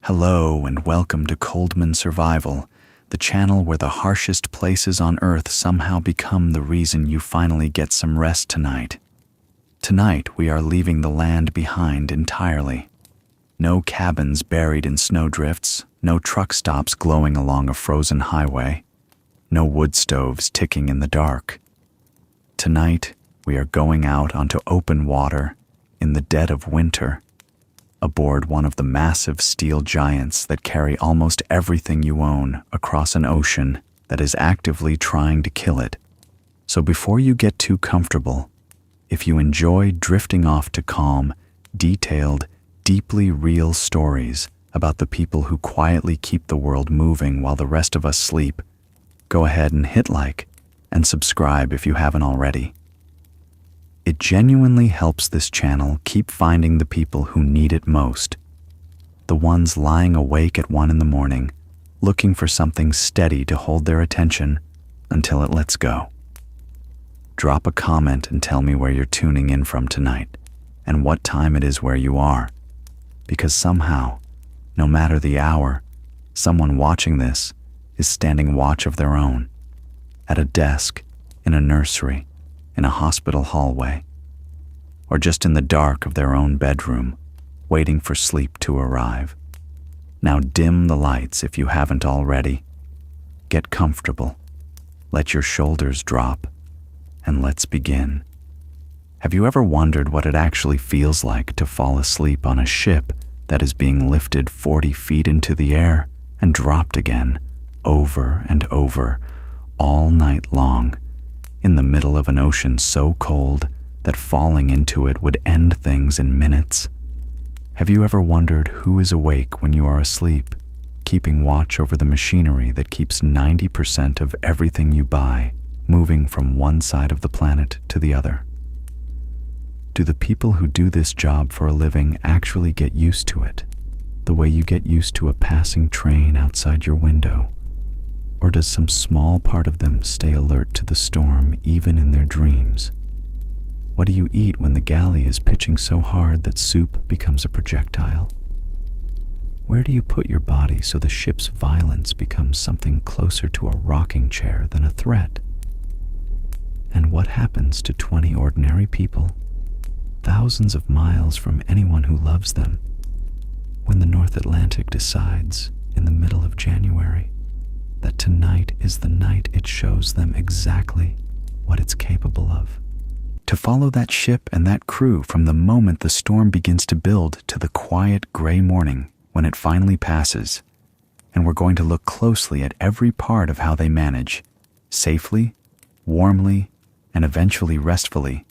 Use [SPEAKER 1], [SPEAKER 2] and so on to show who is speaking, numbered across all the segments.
[SPEAKER 1] Hello and welcome to Coldman Survival, the channel where the harshest places on Earth somehow become the reason you finally get some rest tonight. Tonight we are leaving the land behind entirely. No cabins buried in snowdrifts, no truck stops glowing along a frozen highway, no wood stoves ticking in the dark. Tonight we are going out onto open water in the dead of winter, aboard one of the massive steel giants that carry almost everything you own across an ocean that is actively trying to kill it. So before you get too comfortable, if you enjoy drifting off to calm, detailed, deeply real stories about the people who quietly keep the world moving while the rest of us sleep, go ahead and hit like and subscribe if you haven't already. It genuinely helps this channel keep finding the people who need it most. The ones lying awake at 1 a.m, looking for something steady to hold their attention until it lets go. Drop a comment and tell me where you're tuning in from tonight and what time it is where you are. Because somehow, no matter the hour, someone watching this is standing watch of their own. At a desk, in a nursery, in a hospital hallway, or just in the dark of their own bedroom, waiting for sleep to arrive. Now dim the lights if you haven't already. Get comfortable, let your shoulders drop, and let's begin. Have you ever wondered what it actually feels like to fall asleep on a ship that is being lifted 40 feet into the air and dropped again, over and over, all night long, in the middle of an ocean so cold that falling into it would end things in minutes? Have you ever wondered who is awake when you are asleep, keeping watch over the machinery that keeps 90% of everything you buy moving from one side of the planet to the other? Do the people who do this job for a living actually get used to it, the way you get used to a passing train outside your window? Or does some small part of them stay alert to the storm even in their dreams? What do you eat when the galley is pitching so hard that soup becomes a projectile? Where do you put your body so the ship's violence becomes something closer to a rocking chair than a threat? And what happens to 20 ordinary people, thousands of miles from anyone who loves them, when the North Atlantic decides, in the middle of January, that tonight is the night it shows them exactly what it's capable of? To follow that ship and that crew from the moment the storm begins to build to the quiet gray morning when it finally passes. And we're going to look closely at every part of how they manage, safely, warmly, and eventually restfully,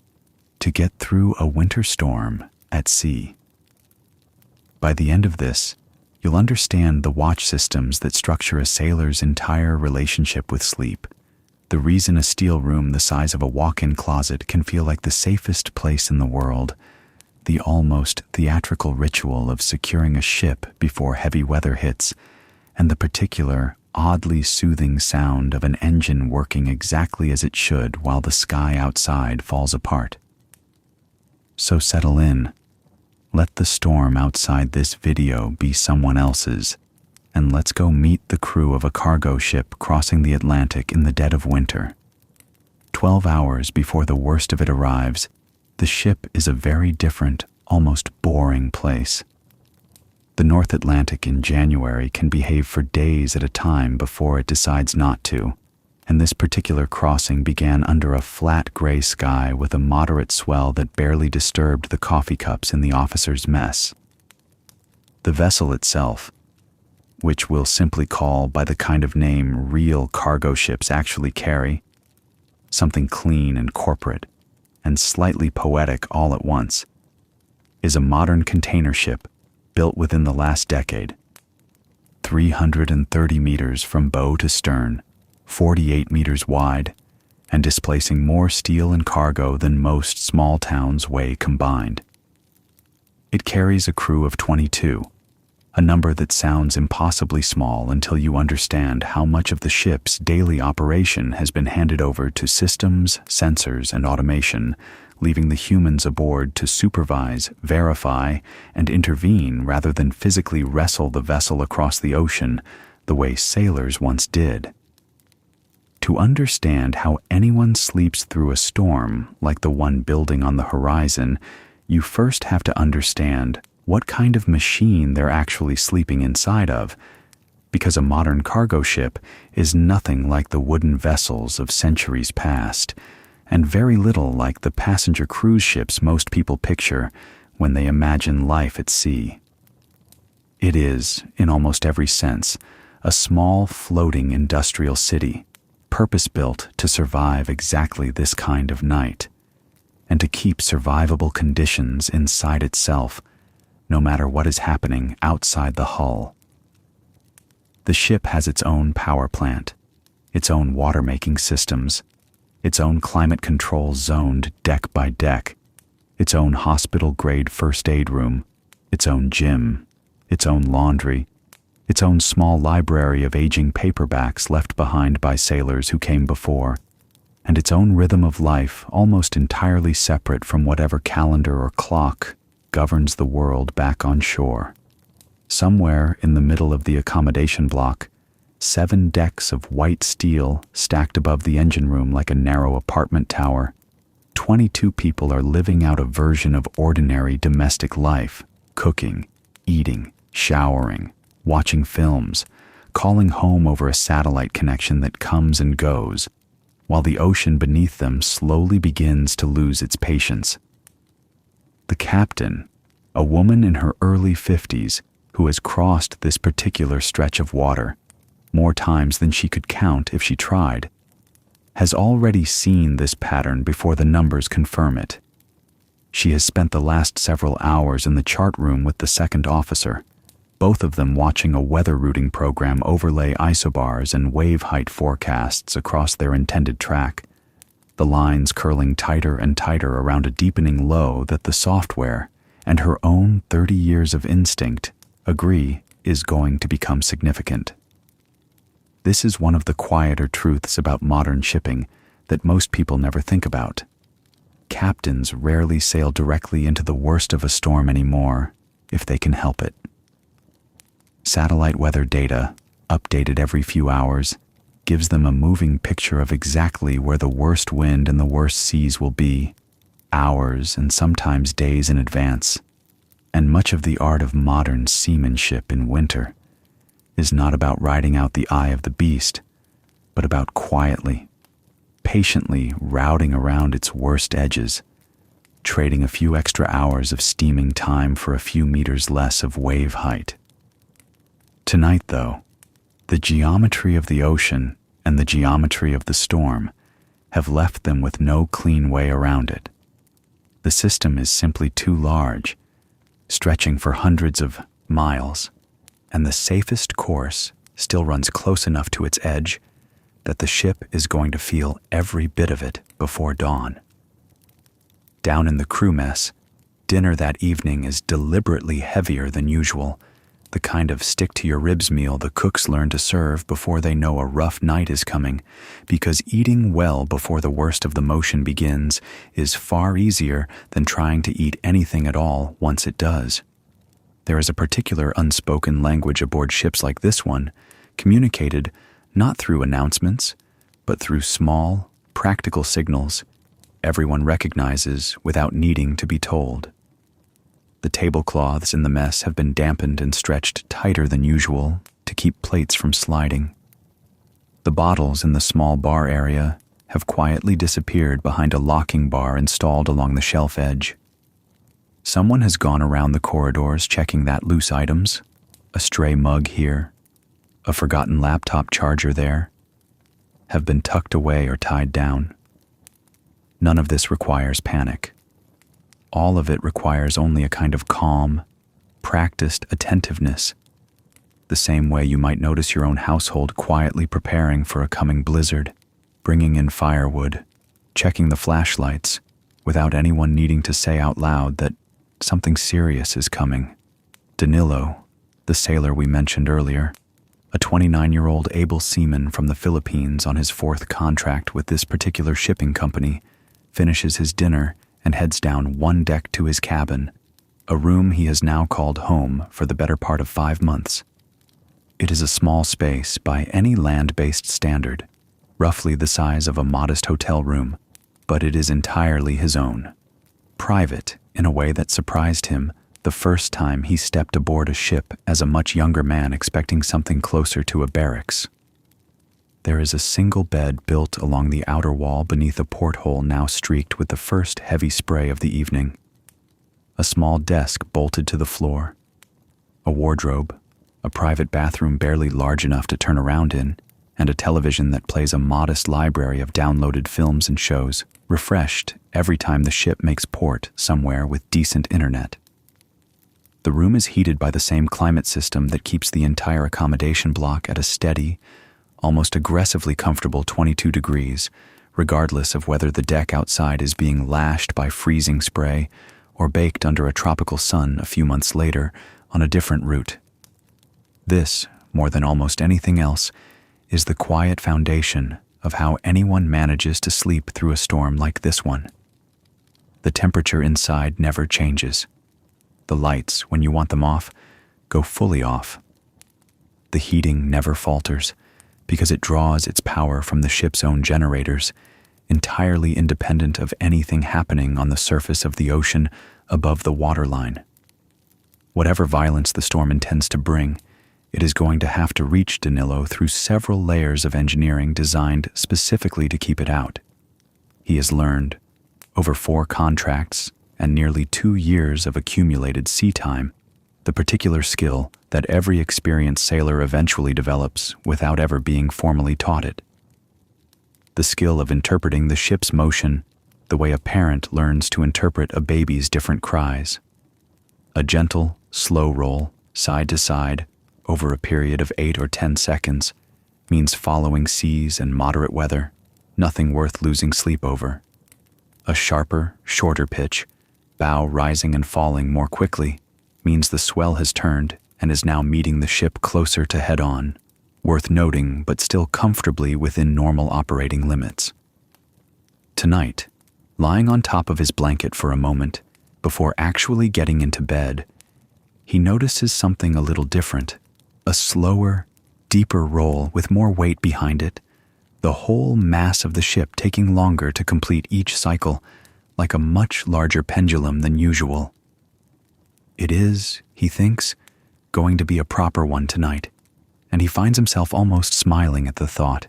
[SPEAKER 1] to get through a winter storm at sea. By the end of this, you'll understand the watch systems that structure a sailor's entire relationship with sleep, the reason a steel room the size of a walk-in closet can feel like the safest place in the world, the almost theatrical ritual of securing a ship before heavy weather hits, and the particular, oddly soothing sound of an engine working exactly as it should while the sky outside falls apart. So settle in. Let the storm outside this video be someone else's, and let's go meet the crew of a cargo ship crossing the Atlantic in the dead of winter. 12 hours before the worst of it arrives, the ship is a very different, almost boring place. The North Atlantic in January can behave for days at a time before it decides not to, and this particular crossing began under a flat gray sky with a moderate swell that barely disturbed the coffee cups in the officers' mess. The vessel itself, which we'll simply call by the kind of name real cargo ships actually carry, something clean and corporate and slightly poetic all at once, is a modern container ship built within the last decade. 330 meters from bow to stern, 48 meters wide, and displacing more steel and cargo than most small towns weigh combined. It carries a crew of 22, a number that sounds impossibly small until you understand how much of the ship's daily operation has been handed over to systems, sensors, and automation, leaving the humans aboard to supervise, verify, and intervene rather than physically wrestle the vessel across the ocean the way sailors once did. To understand how anyone sleeps through a storm like the one building on the horizon, you first have to understand what kind of machine they're actually sleeping inside of, because a modern cargo ship is nothing like the wooden vessels of centuries past, and very little like the passenger cruise ships most people picture when they imagine life at sea. It is, in almost every sense, a small floating industrial city, purpose-built to survive exactly this kind of night, and to keep survivable conditions inside itself, no matter what is happening outside the hull. The ship has its own power plant, its own water-making systems, its own climate control zoned deck by deck, its own hospital-grade first aid room, its own gym, its own laundry, its own small library of aging paperbacks left behind by sailors who came before, and its own rhythm of life almost entirely separate from whatever calendar or clock governs the world back on shore. Somewhere in the middle of the accommodation block, 7 decks of white steel stacked above the engine room like a narrow apartment tower, 22 people are living out a version of ordinary domestic life, cooking, eating, showering, watching films, calling home over a satellite connection that comes and goes, while the ocean beneath them slowly begins to lose its patience. The captain, a woman in her early 50s who has crossed this particular stretch of water more times than she could count if she tried, has already seen this pattern before the numbers confirm it. She has spent the last several hours in the chart room with the second officer, both of them watching a weather routing program overlay isobars and wave height forecasts across their intended track, the lines curling tighter and tighter around a deepening low that the software and her own 30 years of instinct agree is going to become significant. This is one of the quieter truths about modern shipping that most people never think about. Captains rarely sail directly into the worst of a storm anymore, if they can help it. Satellite weather data, updated every few hours, gives them a moving picture of exactly where the worst wind and the worst seas will be, hours and sometimes days in advance. And much of the art of modern seamanship in winter is not about riding out the eye of the beast, but about quietly, patiently routing around its worst edges, trading a few extra hours of steaming time for a few meters less of wave height. Tonight, though, the geometry of the ocean and the geometry of the storm have left them with no clean way around it. The system is simply too large, stretching for hundreds of miles, and the safest course still runs close enough to its edge that the ship is going to feel every bit of it before dawn. Down in the crew mess, dinner that evening is deliberately heavier than usual, the kind of stick-to-your-ribs meal the cooks learn to serve before they know a rough night is coming, because eating well before the worst of the motion begins is far easier than trying to eat anything at all once it does. There is a particular unspoken language aboard ships like this one, communicated not through announcements, but through small, practical signals everyone recognizes without needing to be told. The tablecloths in the mess have been dampened and stretched tighter than usual to keep plates from sliding. The bottles in the small bar area have quietly disappeared behind a locking bar installed along the shelf edge. Someone has gone around the corridors checking that loose items, a stray mug here, a forgotten laptop charger there, have been tucked away or tied down. None of this requires panic. All of it requires only a kind of calm, practiced attentiveness, the same way you might notice your own household quietly preparing for a coming blizzard, bringing in firewood, checking the flashlights, without anyone needing to say out loud that something serious is coming. Danilo, the sailor we mentioned earlier, a 29-year-old able seaman from the Philippines on his fourth contract with this particular shipping company, finishes his dinner and heads down one deck to his cabin, a room he has now called home for the better part of 5 months. It is a small space by any land-based standard, roughly the size of a modest hotel room, but it is entirely his own. Private in a way that surprised him the first time he stepped aboard a ship as a much younger man expecting something closer to a barracks. There is a single bed built along the outer wall beneath a porthole now streaked with the first heavy spray of the evening. A small desk bolted to the floor. A wardrobe, a private bathroom barely large enough to turn around in, and a television that plays a modest library of downloaded films and shows, refreshed every time the ship makes port somewhere with decent internet. The room is heated by the same climate system that keeps the entire accommodation block at a steady, almost aggressively comfortable 22 degrees, regardless of whether the deck outside is being lashed by freezing spray or baked under a tropical sun a few months later on a different route. This, more than almost anything else, is the quiet foundation of how anyone manages to sleep through a storm like this one. The temperature inside never changes. The lights, when you want them off, go fully off. The heating never falters because it draws its power from the ship's own generators, entirely independent of anything happening on the surface of the ocean above the waterline. Whatever violence the storm intends to bring, it is going to have to reach Danilo through several layers of engineering designed specifically to keep it out. He has learned, over 4 contracts and nearly 2 years of accumulated sea time, the particular skill that every experienced sailor eventually develops without ever being formally taught it. The skill of interpreting the ship's motion the way a parent learns to interpret a baby's different cries. A gentle, slow roll, side to side, over a period of 8 or 10 seconds, means following seas and moderate weather, nothing worth losing sleep over. A sharper, shorter pitch, bow rising and falling more quickly, means the swell has turned and is now meeting the ship closer to head-on, worth noting but still comfortably within normal operating limits. Tonight, lying on top of his blanket for a moment, before actually getting into bed, he notices something a little different, a slower, deeper roll with more weight behind it, the whole mass of the ship taking longer to complete each cycle, like a much larger pendulum than usual. It is, he thinks, going to be a proper one tonight, and he finds himself almost smiling at the thought.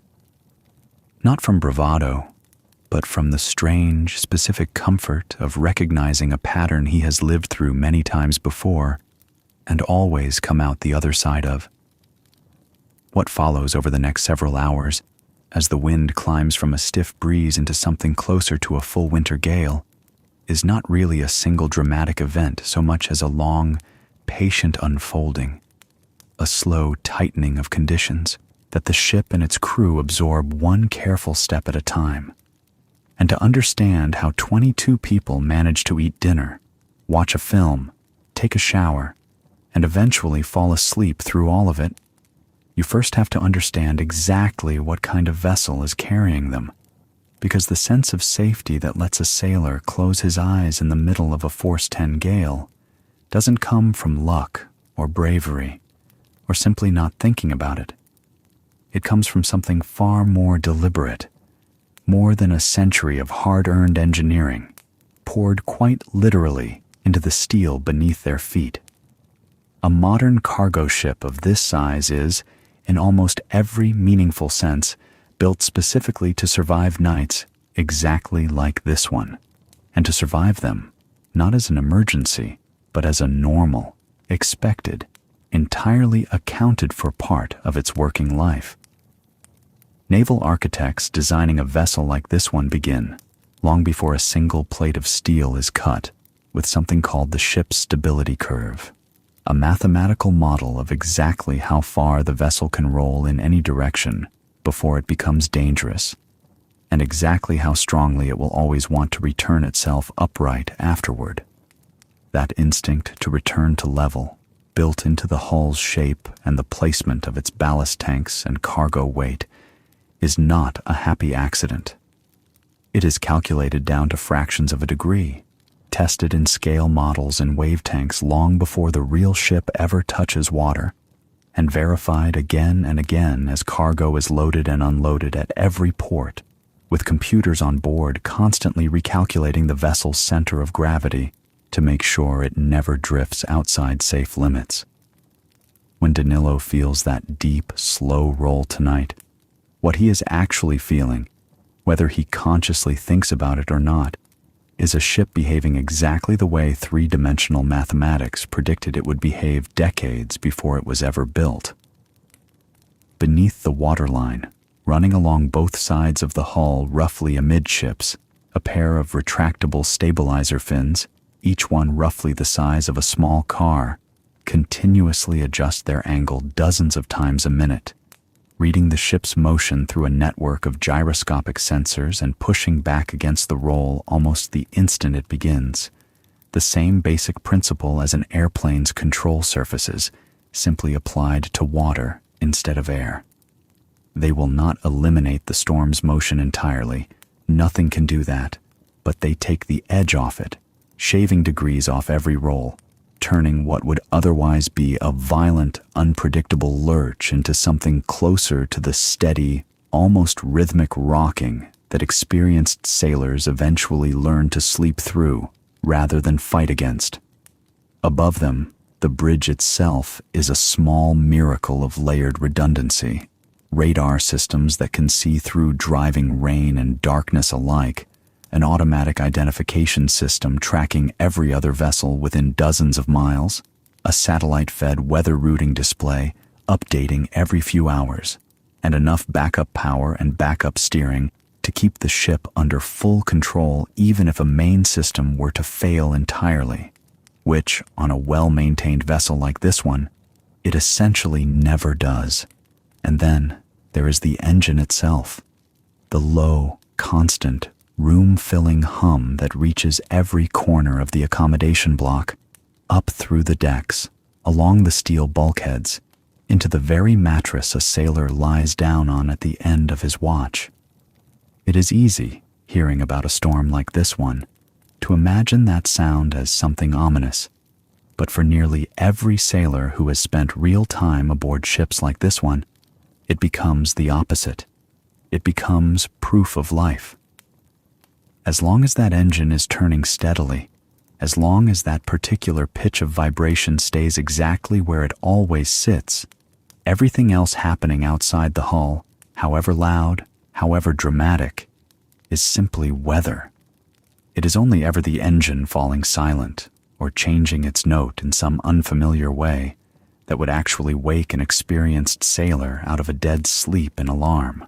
[SPEAKER 1] Not from bravado, but from the strange, specific comfort of recognizing a pattern he has lived through many times before and always come out the other side of. What follows over the next several hours, as the wind climbs from a stiff breeze into something closer to a full winter gale, is not really a single dramatic event so much as a long, patient unfolding, a slow tightening of conditions that the ship and its crew absorb one careful step at a time. And to understand how 22 people manage to eat dinner, watch a film, take a shower, and eventually fall asleep through all of it, you first have to understand exactly what kind of vessel is carrying them, because the sense of safety that lets a sailor close his eyes in the middle of a force 10 gale doesn't come from luck or bravery or simply not thinking about it. It comes from something far more deliberate, more than a century of hard-earned engineering, poured quite literally into the steel beneath their feet. A modern cargo ship of this size is, in almost every meaningful sense, built specifically to survive nights exactly like this one, and to survive them, not as an emergency, but as a normal, expected, entirely accounted for part of its working life. Naval architects designing a vessel like this one begin, long before a single plate of steel is cut, with something called the ship's stability curve, a mathematical model of exactly how far the vessel can roll in any direction before it becomes dangerous, and exactly how strongly it will always want to return itself upright afterward. That instinct to return to level, built into the hull's shape and the placement of its ballast tanks and cargo weight, is not a happy accident. It is calculated down to fractions of a degree, tested in scale models and wave tanks long before the real ship ever touches water, and verified again and again as cargo is loaded and unloaded at every port, with computers on board constantly recalculating the vessel's center of gravity to make sure it never drifts outside safe limits. When Danilo feels that deep, slow roll tonight, what he is actually feeling, whether he consciously thinks about it or not, is a ship behaving exactly the way three-dimensional mathematics predicted it would behave decades before it was ever built. Beneath the waterline, running along both sides of the hull roughly amidships, a pair of retractable stabilizer fins, each one roughly the size of a small car, continuously adjust their angle dozens of times a minute, reading the ship's motion through a network of gyroscopic sensors and pushing back against the roll almost the instant it begins. The same basic principle as an airplane's control surfaces, simply applied to water instead of air. They will not eliminate the storm's motion entirely. Nothing can do that, but they take the edge off it, shaving degrees off every roll, turning what would otherwise be a violent, unpredictable lurch into something closer to the steady, almost rhythmic rocking that experienced sailors eventually learn to sleep through rather than fight against. Above them, the bridge itself is a small miracle of layered redundancy, radar systems that can see through driving rain and darkness alike, an automatic identification system tracking every other vessel within dozens of miles, a satellite-fed weather routing display updating every few hours, and enough backup power and backup steering to keep the ship under full control even if a main system were to fail entirely, which, on a well-maintained vessel like this one, it essentially never does. And then there is the engine itself, the low, constant, room-filling hum that reaches every corner of the accommodation block, up through the decks, along the steel bulkheads, into the very mattress a sailor lies down on at the end of his watch. It is easy, hearing about a storm like this one, to imagine that sound as something ominous, but for nearly every sailor who has spent real time aboard ships like this one, it becomes the opposite. It becomes proof of life. As long as that engine is turning steadily, as long as that particular pitch of vibration stays exactly where it always sits, everything else happening outside the hull, however loud, however dramatic, is simply weather. It is only ever the engine falling silent or changing its note in some unfamiliar way that would actually wake an experienced sailor out of a dead sleep in alarm.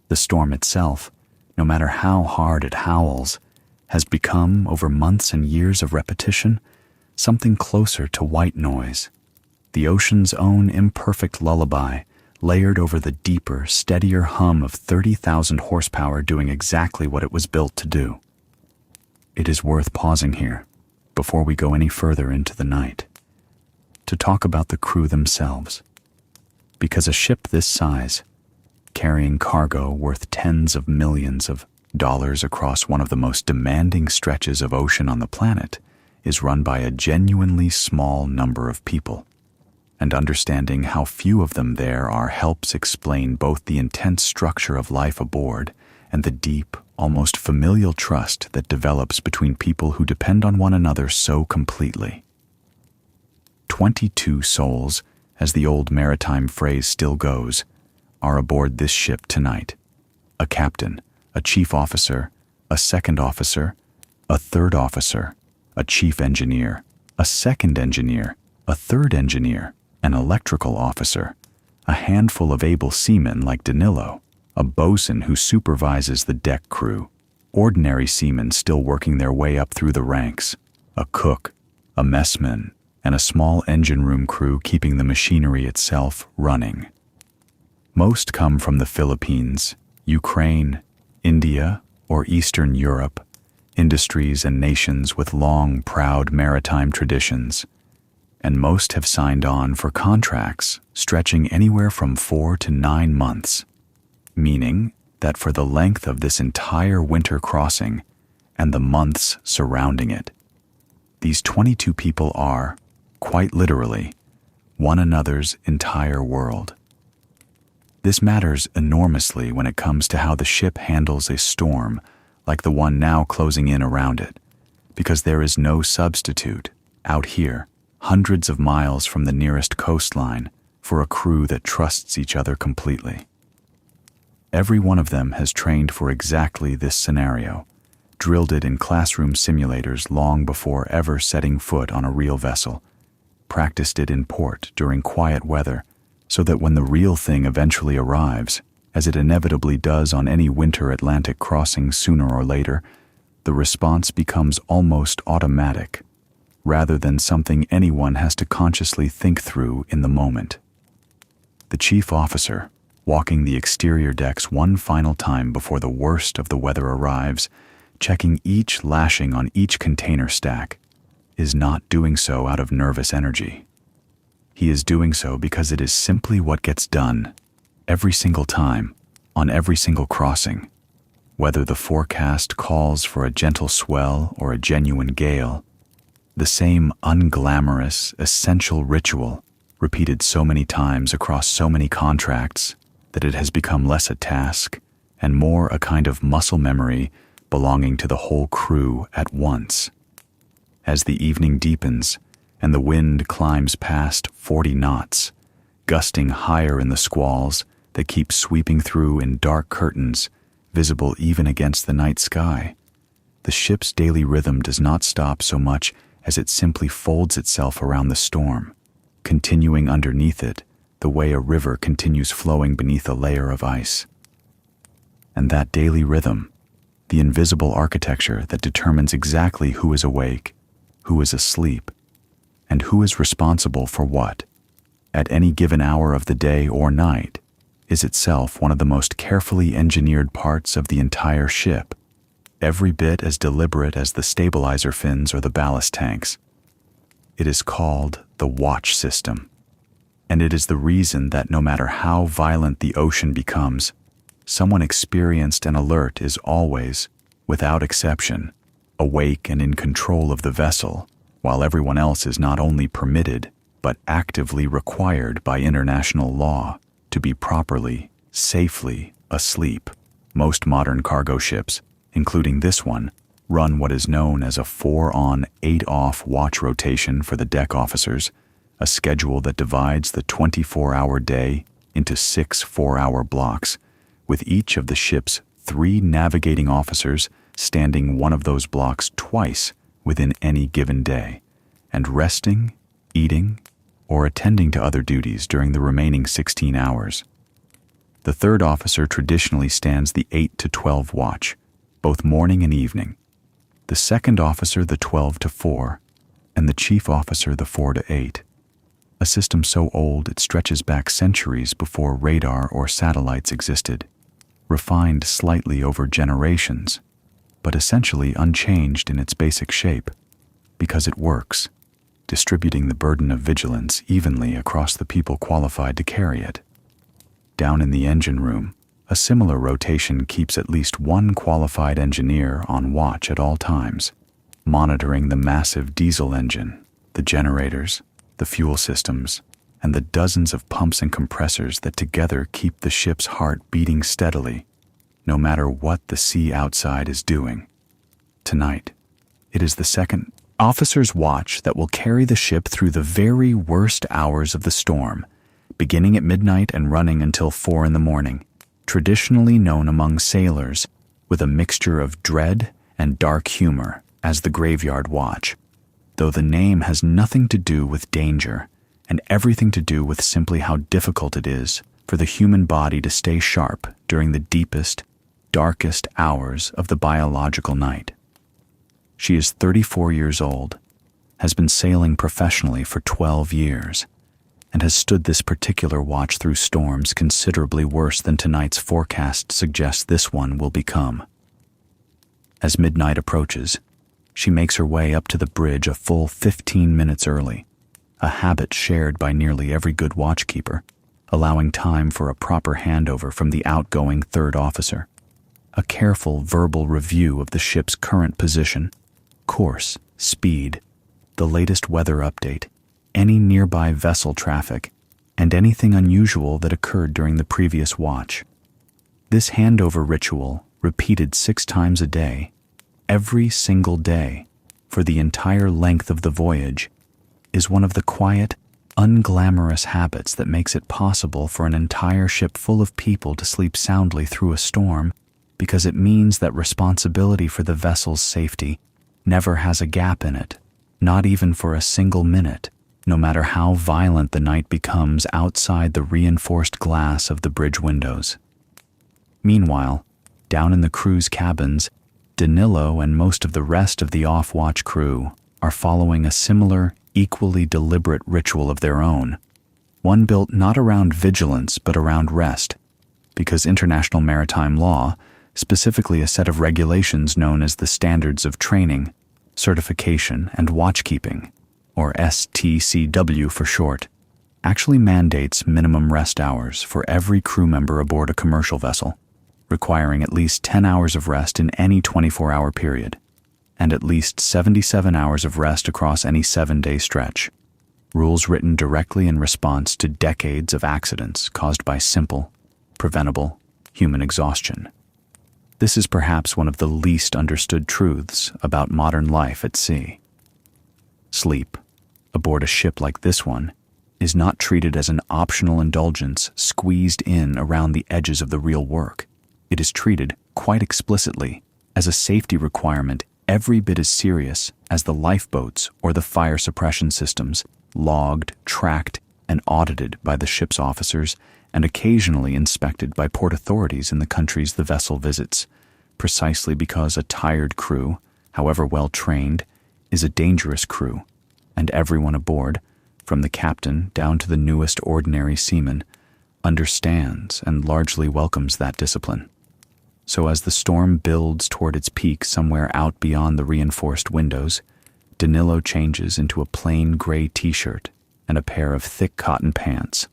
[SPEAKER 1] The storm itself, no matter how hard it howls, has become, over months and years of repetition, something closer to white noise, the ocean's own imperfect lullaby, layered over the deeper, steadier hum of 30,000 horsepower doing exactly what it was built to do. It is worth pausing here, before we go any further into the night, to talk about the crew themselves, because a ship this size, carrying cargo worth tens of millions of dollars across one of the most demanding stretches of ocean on the planet, is run by a genuinely small number of people, and understanding how few of them there are helps explain both the intense structure of life aboard and the deep, almost familial trust that develops between people who depend on one another so completely. 22 souls, as the old maritime phrase still goes, are aboard this ship tonight. A captain, a chief officer, a second officer, a third officer, a chief engineer, a second engineer, a third engineer, an electrical officer, a handful of able seamen like Danilo, a bosun who supervises the deck crew, ordinary seamen still working their way up through the ranks, a cook, a messman, and a small engine room crew keeping the machinery itself running. Most come from the Philippines, Ukraine, India, or Eastern Europe, industries and nations with long, proud maritime traditions. and most have signed on for contracts stretching anywhere from 4 to 9 months, meaning that for the length of this entire winter crossing and the months surrounding it, these 22 people are, quite literally, one another's entire world. This matters enormously when it comes to how the ship handles a storm like the one now closing in around it, because there is no substitute out here, hundreds of miles from the nearest coastline, for a crew that trusts each other completely. Every one of them has trained for exactly this scenario, drilled it in classroom simulators long before ever setting foot on a real vessel, practiced it in port during quiet weather, so that when the real thing eventually arrives, as it inevitably does on any winter Atlantic crossing sooner or later, the response becomes almost automatic, rather than something anyone has to consciously think through in the moment. The chief officer, walking the exterior decks one final time before the worst of the weather arrives, checking each lashing on each container stack, is not doing so out of nervous energy. He is doing so because it is simply what gets done, every single time, on every single crossing, whether the forecast calls for a gentle swell or a genuine gale. The same unglamorous, essential ritual, repeated so many times across so many contracts that it has become less a task and more a kind of muscle memory belonging to the whole crew at once. As the evening deepens and the wind climbs past 40 knots, gusting higher in the squalls that keep sweeping through in dark curtains, visible even against the night sky, the ship's daily rhythm does not stop so much as it simply folds itself around the storm, continuing underneath it the way a river continues flowing beneath a layer of ice. And that daily rhythm, the invisible architecture that determines exactly who is awake, who is asleep, and who is responsible for what, at any given hour of the day or night, is itself one of the most carefully engineered parts of the entire ship, every bit as deliberate as the stabilizer fins or the ballast tanks. It is called the watch system, and it is the reason that no matter how violent the ocean becomes, someone experienced and alert is always, without exception, awake and in control of the vessel, while everyone else is not only permitted, but actively required by international law to be properly, safely asleep. Most modern cargo ships, including this one, run what is known as a 4-on, 8-off watch rotation for the deck officers, a schedule that divides the 24-hour day into 6 4-hour blocks, with each of the ship's 3 navigating officers standing one of those blocks twice within any given day, and resting, eating, or attending to other duties during the remaining 16 hours. The third officer traditionally stands the 8 to 12 watch, both morning and evening, the second officer the 12 to 4, and the chief officer the 4 to 8, a system so old it stretches back centuries before radar or satellites existed, refined slightly over generations, but essentially unchanged in its basic shape, because it works, distributing the burden of vigilance evenly across the people qualified to carry it. Down in the engine room, a similar rotation keeps at least one qualified engineer on watch at all times, monitoring the massive diesel engine, the generators, the fuel systems, and the dozens of pumps and compressors that together keep the ship's heart beating steadily, no matter what the sea outside is doing. Tonight, it is the second officer's watch that will carry the ship through the very worst hours of the storm, beginning at midnight and running until 4 in the morning, traditionally known among sailors with a mixture of dread and dark humor as the graveyard watch, though the name has nothing to do with danger and everything to do with simply how difficult it is for the human body to stay sharp during the deepest, darkest hours of the biological night. She is 34 years old, has been sailing professionally for 12 years, and has stood this particular watch through storms considerably worse than tonight's forecast suggests this one will become. As midnight approaches, she makes her way up to the bridge a full 15 minutes early, a habit shared by nearly every good watchkeeper, allowing time for a proper handover from the outgoing third officer. A careful verbal review of the ship's current position, course, speed, the latest weather update, any nearby vessel traffic, and anything unusual that occurred during the previous watch. This handover ritual, repeated 6 times a day, every single day, for the entire length of the voyage, is one of the quiet, unglamorous habits that makes it possible for an entire ship full of people to sleep soundly through a storm, because it means that responsibility for the vessel's safety never has a gap in it, not even for a single minute, no matter how violent the night becomes outside the reinforced glass of the bridge windows. Meanwhile, down in the crew's cabins, Danilo and most of the rest of the off-watch crew are following a similar, equally deliberate ritual of their own, one built not around vigilance but around rest, because international maritime law, specifically a set of regulations known as the Standards of Training, Certification, and Watchkeeping, or STCW for short, actually mandates minimum rest hours for every crew member aboard a commercial vessel, requiring at least 10 hours of rest in any 24-hour period, and at least 77 hours of rest across any 7-day stretch. Rules written directly in response to decades of accidents caused by simple, preventable human exhaustion. This is perhaps one of the least understood truths about modern life at sea. Sleep, aboard a ship like this one, is not treated as an optional indulgence squeezed in around the edges of the real work. It is treated, quite explicitly, as a safety requirement every bit as serious as the lifeboats or the fire suppression systems, logged, tracked, and audited by the ship's officers and occasionally inspected by port authorities in the countries the vessel visits, precisely because a tired crew, however well trained, is a dangerous crew, and everyone aboard, from the captain down to the newest ordinary seaman, understands and largely welcomes that discipline. So as the storm builds toward its peak somewhere out beyond the reinforced windows, Danilo changes into a plain gray t-shirt and a pair of thick cotton pants,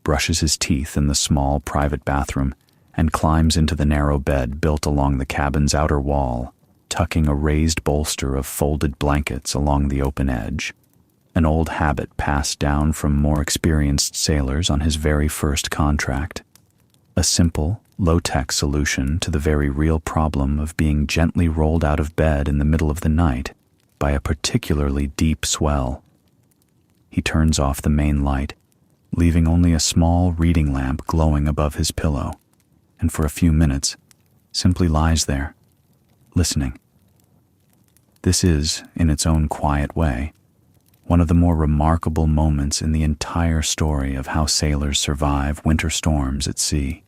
[SPEAKER 1] brushes his teeth in the small private bathroom, and climbs into the narrow bed built along the cabin's outer wall, tucking a raised bolster of folded blankets along the open edge, an old habit passed down from more experienced sailors on his very first contract. A simple, low-tech solution to the very real problem of being gently rolled out of bed in the middle of the night by a particularly deep swell. He turns off the main light, leaving only a small reading lamp glowing above his pillow, and for a few minutes simply lies there, listening. This is, in its own quiet way, one of the more remarkable moments in the entire story of how sailors survive winter storms at sea.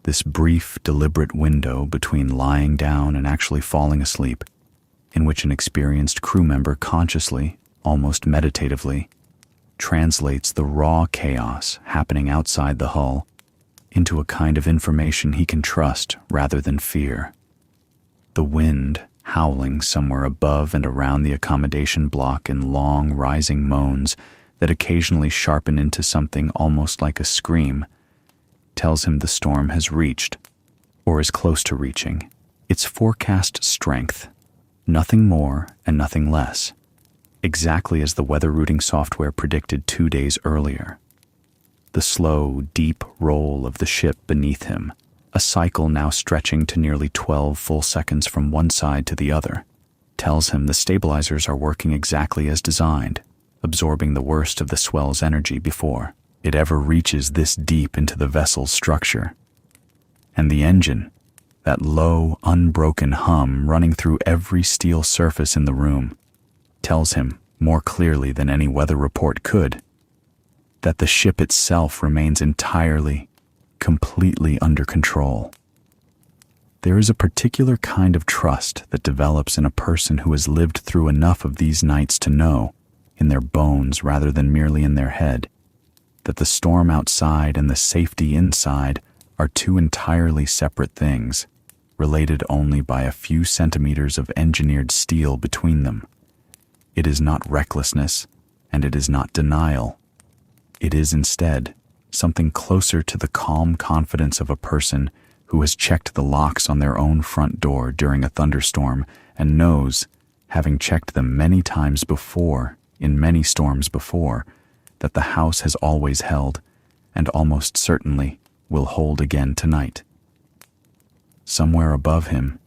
[SPEAKER 1] This brief, deliberate window between lying down and actually falling asleep, in which an experienced crew member consciously, almost meditatively, translates the raw chaos happening outside the hull into a kind of information he can trust rather than fear. The wind howling somewhere above and around the accommodation block in long, rising moans that occasionally sharpen into something almost like a scream, tells him the storm has reached, or is close to reaching, its forecast strength, nothing more and nothing less, exactly as the weather routing software predicted 2 days earlier. The slow, deep roll of the ship beneath him, a cycle now stretching to nearly 12 full seconds from one side to the other, tells him the stabilizers are working exactly as designed, absorbing the worst of the swell's energy before it ever reaches this deep into the vessel's structure. And the engine, that low, unbroken hum running through every steel surface in the room, tells him, more clearly than any weather report could, that the ship itself remains entirely, completely under control. There is a particular kind of trust that develops in a person who has lived through enough of these nights to know, in their bones rather than merely in their head, that the storm outside and the safety inside are two entirely separate things, related only by a few centimeters of engineered steel between them. It is not recklessness, And it is not denial. It is instead something closer to the calm confidence of a person who has checked the locks on their own front door during a thunderstorm and knows, having checked them many times before, in many storms before, that the house has always held, and almost certainly will hold again tonight. Somewhere above him,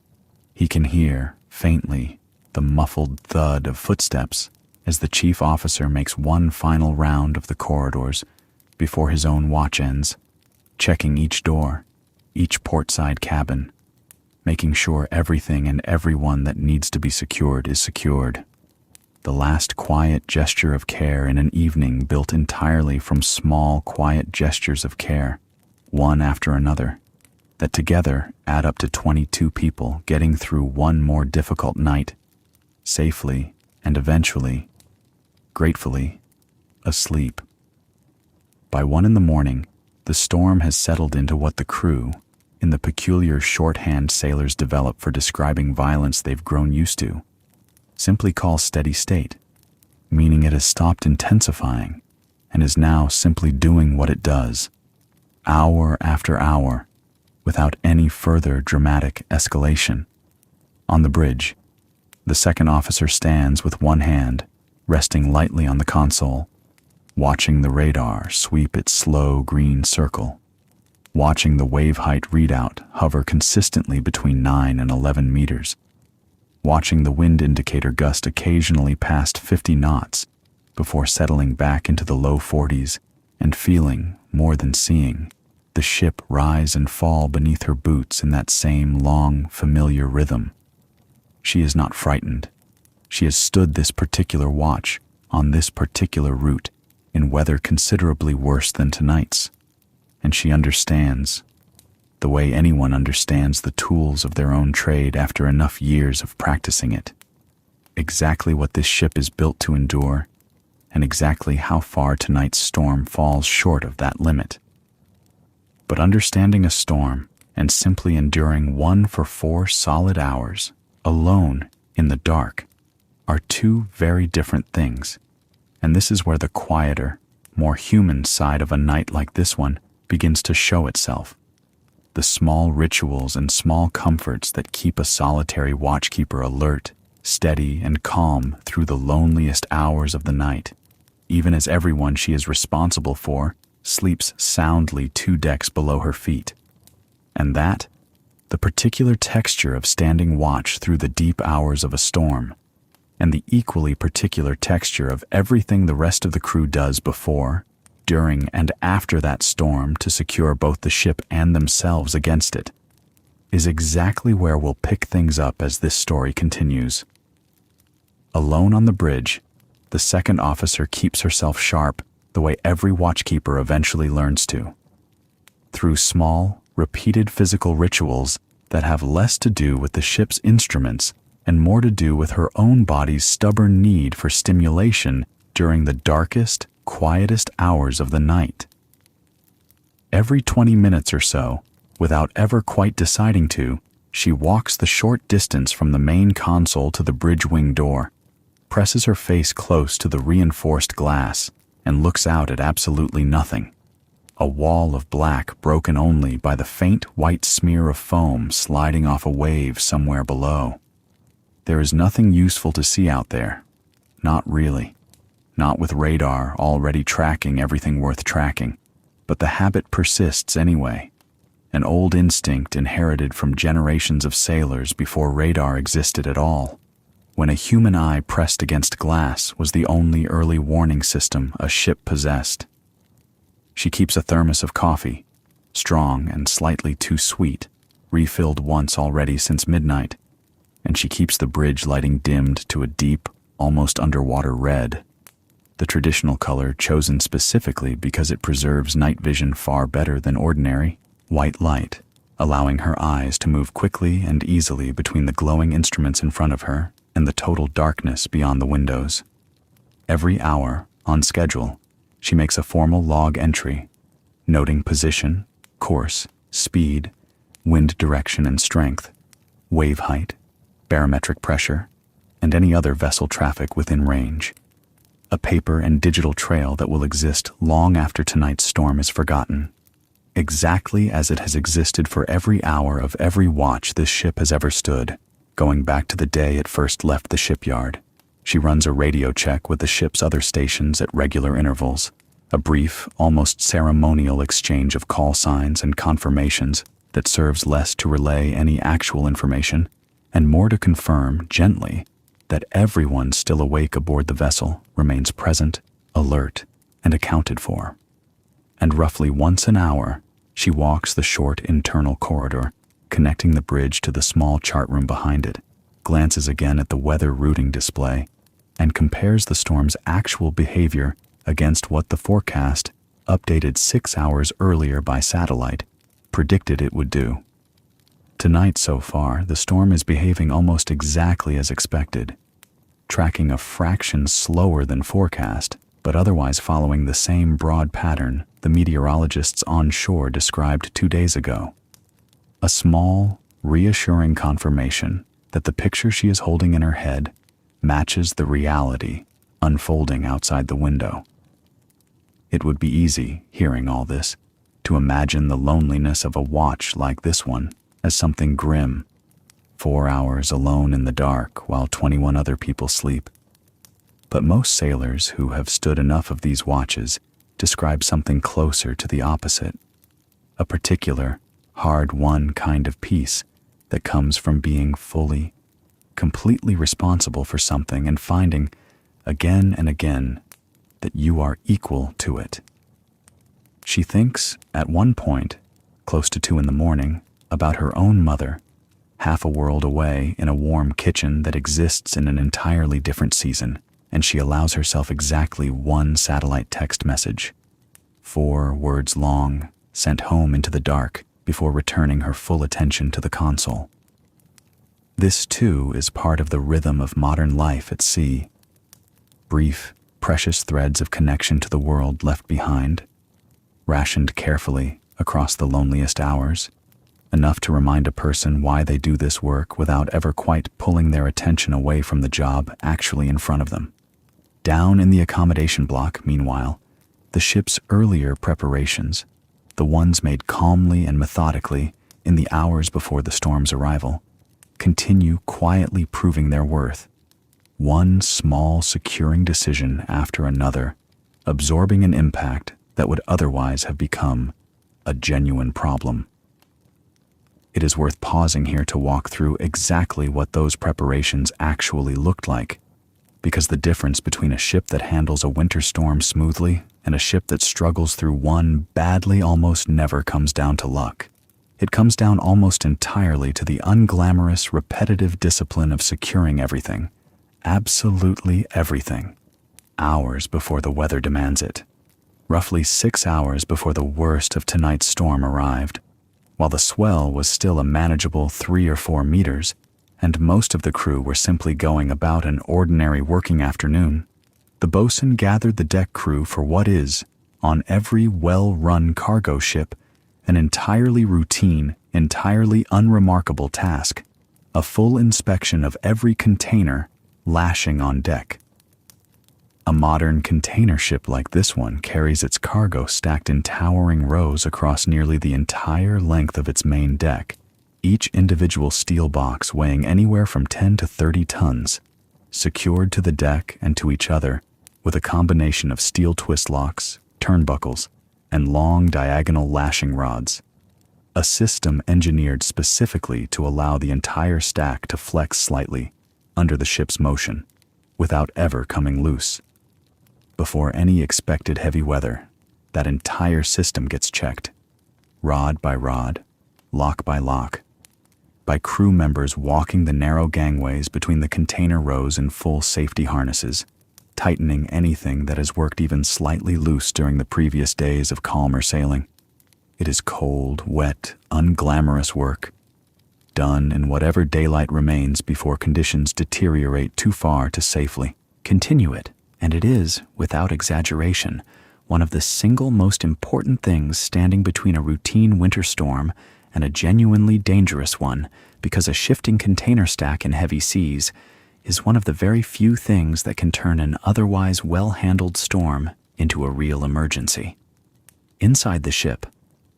[SPEAKER 1] he can hear, faintly, the muffled thud of footsteps as the chief officer makes one final round of the corridors before his own watch ends, checking each door, each portside cabin, making sure everything and everyone that needs to be secured is secured. The last quiet gesture of care in an evening built entirely from small, quiet gestures of care, one after another, that together add up to 22 people getting through one more difficult night, safely and eventually, gratefully, asleep. By 1 a.m, the storm has settled into what the crew, in the peculiar shorthand sailors develop for describing violence they've grown used to, simply call steady state, meaning it has stopped intensifying and is now simply doing what it does, hour after hour, without any further dramatic escalation. On the bridge, the second officer stands with one hand resting lightly on the console, watching the radar sweep its slow green circle, watching the wave height readout hover consistently between 9 and 11 meters, watching the wind indicator gust occasionally past 50 knots before settling back into the low 40s, and feeling, more than seeing, the ship rise and fall beneath her boots in that same long, familiar rhythm. She is not frightened. She has stood this particular watch on this particular route in weather considerably worse than tonight's, and she understands, the way anyone understands the tools of their own trade after enough years of practicing it, exactly what this ship is built to endure, and exactly how far tonight's storm falls short of that limit. But understanding a storm and simply enduring one for 4 solid hours, alone in the dark, are two very different things, and this is where the quieter, more human side of a night like this one begins to show itself. The small rituals and small comforts that keep a solitary watchkeeper alert, steady, and calm through the loneliest hours of the night, even as everyone she is responsible for sleeps soundly 2 decks below her feet. And that, the particular texture of standing watch through the deep hours of a storm, and the equally particular texture of everything the rest of the crew does before, during, and after that storm to secure both the ship and themselves against it, is exactly where we'll pick things up as this story continues. Alone on the bridge, the second officer keeps herself sharp the way every watchkeeper eventually learns to, through small, repeated physical rituals that have less to do with the ship's instruments and more to do with her own body's stubborn need for stimulation during the darkest, quietest hours of the night. Every 20 minutes or so, without ever quite deciding to, she walks the short distance from the main console to the bridge wing door, presses her face close to the reinforced glass, and looks out at absolutely nothing. A wall of black broken only by the faint white smear of foam sliding off a wave somewhere below. There is nothing useful to see out there. Not really. Not with radar already tracking everything worth tracking. But the habit persists anyway. An old instinct inherited from generations of sailors before radar existed at all, when a human eye pressed against glass was the only early warning system a ship possessed. She keeps a thermos of coffee, strong and slightly too sweet, refilled once already since midnight, and she keeps the bridge lighting dimmed to a deep, almost underwater red, the traditional color chosen specifically because it preserves night vision far better than ordinary white light, allowing her eyes to move quickly and easily between the glowing instruments in front of her and the total darkness beyond the windows. Every hour, on schedule, she makes a formal log entry, noting position, course, speed, wind direction and strength, wave height, barometric pressure, and any other vessel traffic within range. a paper and digital trail that will exist long after tonight's storm is forgotten, exactly as it has existed for every hour of every watch this ship has ever stood, going back to the day it first left the shipyard. She runs a radio check with the ship's other stations at regular intervals, a brief, almost ceremonial exchange of call signs and confirmations that serves less to relay any actual information and more to confirm, gently, that everyone still awake aboard the vessel remains present, alert, and accounted for. And roughly once an hour, she walks the short internal corridor, connecting the bridge to the small chart room behind it, glances again at the weather routing display, and compares the storm's actual behavior against what the forecast, updated 6 hours earlier by satellite, predicted it would do. Tonight so far, the storm is behaving almost exactly as expected, tracking a fraction slower than forecast, but otherwise following the same broad pattern the meteorologists on shore described 2 days ago. A small, reassuring confirmation that the picture she is holding in her head matches the reality unfolding outside the window. It would be easy, hearing all this, to imagine the loneliness of a watch like this one as something grim, 4 hours alone in the dark while 21 other people sleep. But most sailors who have stood enough of these watches describe something closer to the opposite, a particular, hard-won kind of peace that comes from being fully, completely responsible for something and finding, again and again, that you are equal to it. She thinks, at one point, close to 2 a.m, about her own mother, half a world away in a warm kitchen that exists in an entirely different season, and she allows herself exactly one satellite text message, 4 words long, sent home into the dark before returning her full attention to the console. This, too, is part of the rhythm of modern life at sea. Brief, precious threads of connection to the world left behind, rationed carefully across the loneliest hours, enough to remind a person why they do this work without ever quite pulling their attention away from the job actually in front of them. Down in the accommodation block, meanwhile, the ship's earlier preparations, the ones made calmly and methodically in the hours before the storm's arrival, continue quietly proving their worth, one small securing decision after another, absorbing an impact that would otherwise have become a genuine problem. It is worth pausing here to walk through exactly what those preparations actually looked like, because the difference between a ship that handles a winter storm smoothly and a ship that struggles through one badly almost never comes down to luck. It comes down almost entirely to the unglamorous, repetitive discipline of securing everything, absolutely everything, hours before the weather demands it. Roughly 6 hours before the worst of tonight's storm arrived, while the swell was still a manageable 3 or 4 meters, and most of the crew were simply going about an ordinary working afternoon, the bosun gathered the deck crew for what is, on every well-run cargo ship, an entirely routine, entirely unremarkable task, a full inspection of every container lashing on deck. A modern container ship like this one carries its cargo stacked in towering rows across nearly the entire length of its main deck, each individual steel box weighing anywhere from 10 to 30 tons, secured to the deck and to each other with a combination of steel twist locks, turnbuckles, and long diagonal lashing rods, a system engineered specifically to allow the entire stack to flex slightly under the ship's motion, without ever coming loose. Before any expected heavy weather, that entire system gets checked, rod by rod, lock by lock, by crew members walking the narrow gangways between the container rows in full safety harnesses, tightening anything that has worked even slightly loose during the previous days of calmer sailing. It is cold, wet, unglamorous work, done in whatever daylight remains before conditions deteriorate too far to safely continue it. And it is, without exaggeration, one of the single most important things standing between a routine winter storm and a genuinely dangerous one, because a shifting container stack in heavy seas is one of the very few things that can turn an otherwise well-handled storm into a real emergency. Inside the ship,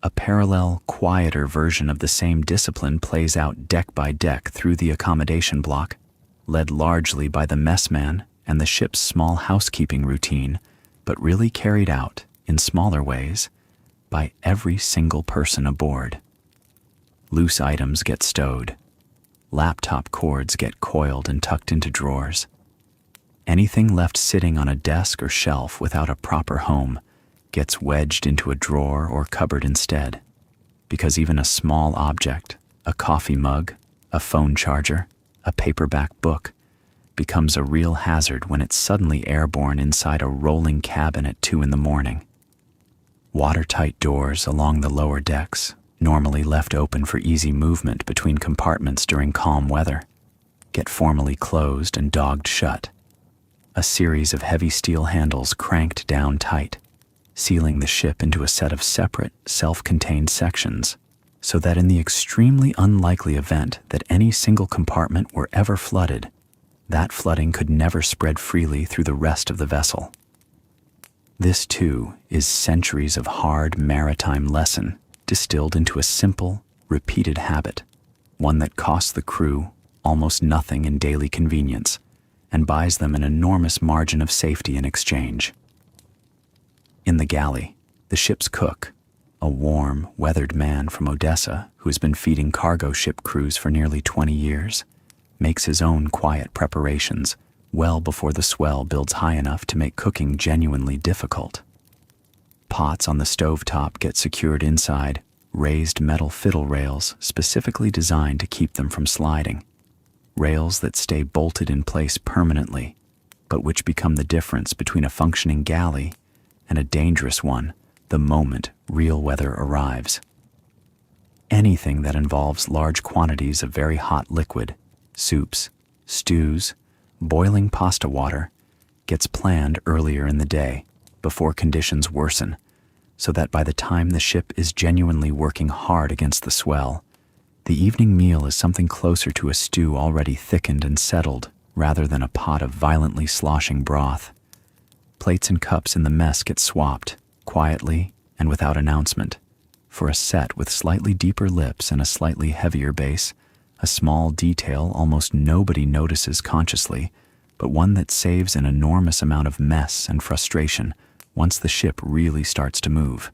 [SPEAKER 1] a parallel, quieter version of the same discipline plays out deck by deck through the accommodation block, led largely by the messman and the ship's small housekeeping routine, but really carried out, in smaller ways, by every single person aboard. Loose items get stowed. Laptop cords get coiled and tucked into drawers. Anything left sitting on a desk or shelf without a proper home gets wedged into a drawer or cupboard instead, because even a small object, a coffee mug, a phone charger, a paperback book, becomes a real hazard when it's suddenly airborne inside a rolling cabin at 2 a.m. Watertight doors along the lower decks, normally left open for easy movement between compartments during calm weather, get formally closed and dogged shut. A series of heavy steel handles cranked down tight, sealing the ship into a set of separate, self-contained sections, so that in the extremely unlikely event that any single compartment were ever flooded, that flooding could never spread freely through the rest of the vessel. This, too, is centuries of hard maritime lesson distilled into a simple, repeated habit, one that costs the crew almost nothing in daily convenience and buys them an enormous margin of safety in exchange. In the galley, the ship's cook, a warm, weathered man from Odessa who has been feeding cargo ship crews for nearly 20 years, makes his own quiet preparations well before the swell builds high enough to make cooking genuinely difficult. Pots on the stovetop get secured inside raised metal fiddle rails specifically designed to keep them from sliding, rails that stay bolted in place permanently, but which become the difference between a functioning galley and a dangerous one the moment real weather arrives. Anything that involves large quantities of very hot liquid, soups, stews, boiling pasta water, gets planned earlier in the day, before conditions worsen, so that by the time the ship is genuinely working hard against the swell, the evening meal is something closer to a stew already thickened and settled rather than a pot of violently sloshing broth. Plates and cups in the mess get swapped, quietly and without announcement, for a set with slightly deeper lips and a slightly heavier base, a small detail almost nobody notices consciously, but one that saves an enormous amount of mess and frustration once the ship really starts to move.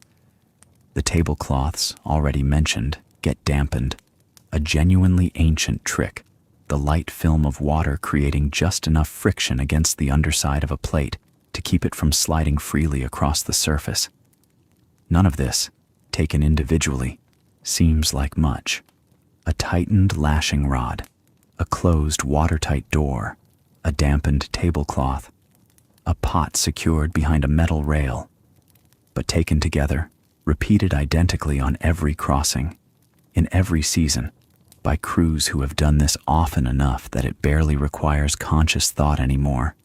[SPEAKER 1] The tablecloths, already mentioned, get dampened, a genuinely ancient trick, the light film of water creating just enough friction against the underside of a plate to keep it from sliding freely across the surface. None of this, taken individually, seems like much. A tightened lashing rod, a closed watertight door, a dampened tablecloth, a pot secured behind a metal rail, but taken together, repeated identically on every crossing, in every season, by crews who have done this often enough that it barely requires conscious thought anymore.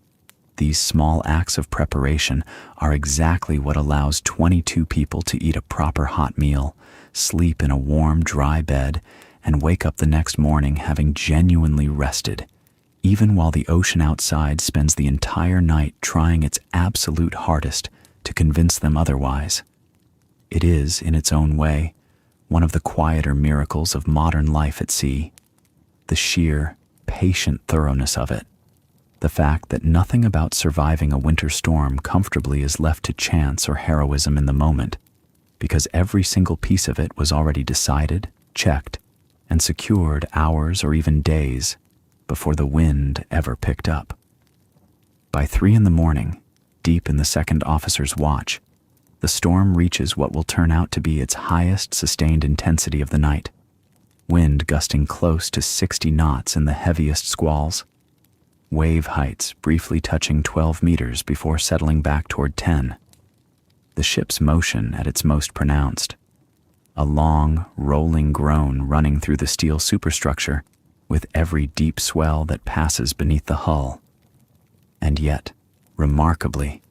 [SPEAKER 1] These small acts of preparation are exactly what allows 22 people to eat a proper hot meal, sleep in a warm, dry bed, and wake up the next morning having genuinely rested, even while the ocean outside spends the entire night trying its absolute hardest to convince them otherwise. It is, in its own way, one of the quieter miracles of modern life at sea, the sheer, patient thoroughness of it, the fact that nothing about surviving a winter storm comfortably is left to chance or heroism in the moment, because every single piece of it was already decided, checked, and secured hours or even days before the wind ever picked up. By 3 a.m, deep in the second officer's watch, the storm reaches what will turn out to be its highest sustained intensity of the night, wind gusting close to 60 knots in the heaviest squalls, wave heights briefly touching 12 meters before settling back toward 10. The ship's motion at its most pronounced, a long, rolling groan running through the steel superstructure with every deep swell that passes beneath the hull. And yet, remarkably,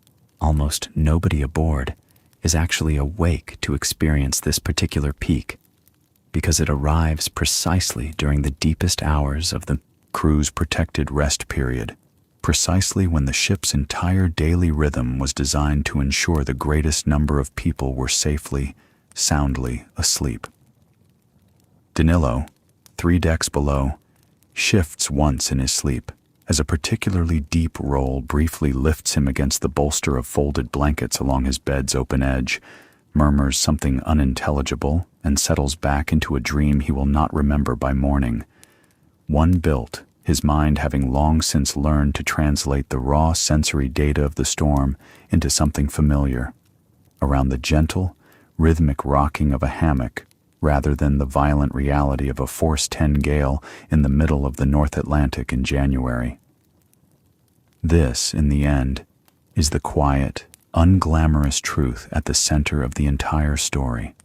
[SPEAKER 1] almost nobody aboard is actually awake to experience this particular peak, because it arrives precisely during the deepest hours of the crew's protected rest period, precisely when the ship's entire daily rhythm was designed to ensure the greatest number of people were safely, soundly asleep. Danilo, 3 decks below, shifts once in his sleep, as a particularly deep roll briefly lifts him against the bolster of folded blankets along his bed's open edge, murmurs something unintelligible, and settles back into a dream he will not remember by morning. One built, his mind having long since learned to translate the raw sensory data of the storm into something familiar, around the gentle, rhythmic rocking of a hammock, rather than the violent reality of a force 10 gale in the middle of the North Atlantic in January. This, in the end, is the quiet, unglamorous truth at the center of the entire story.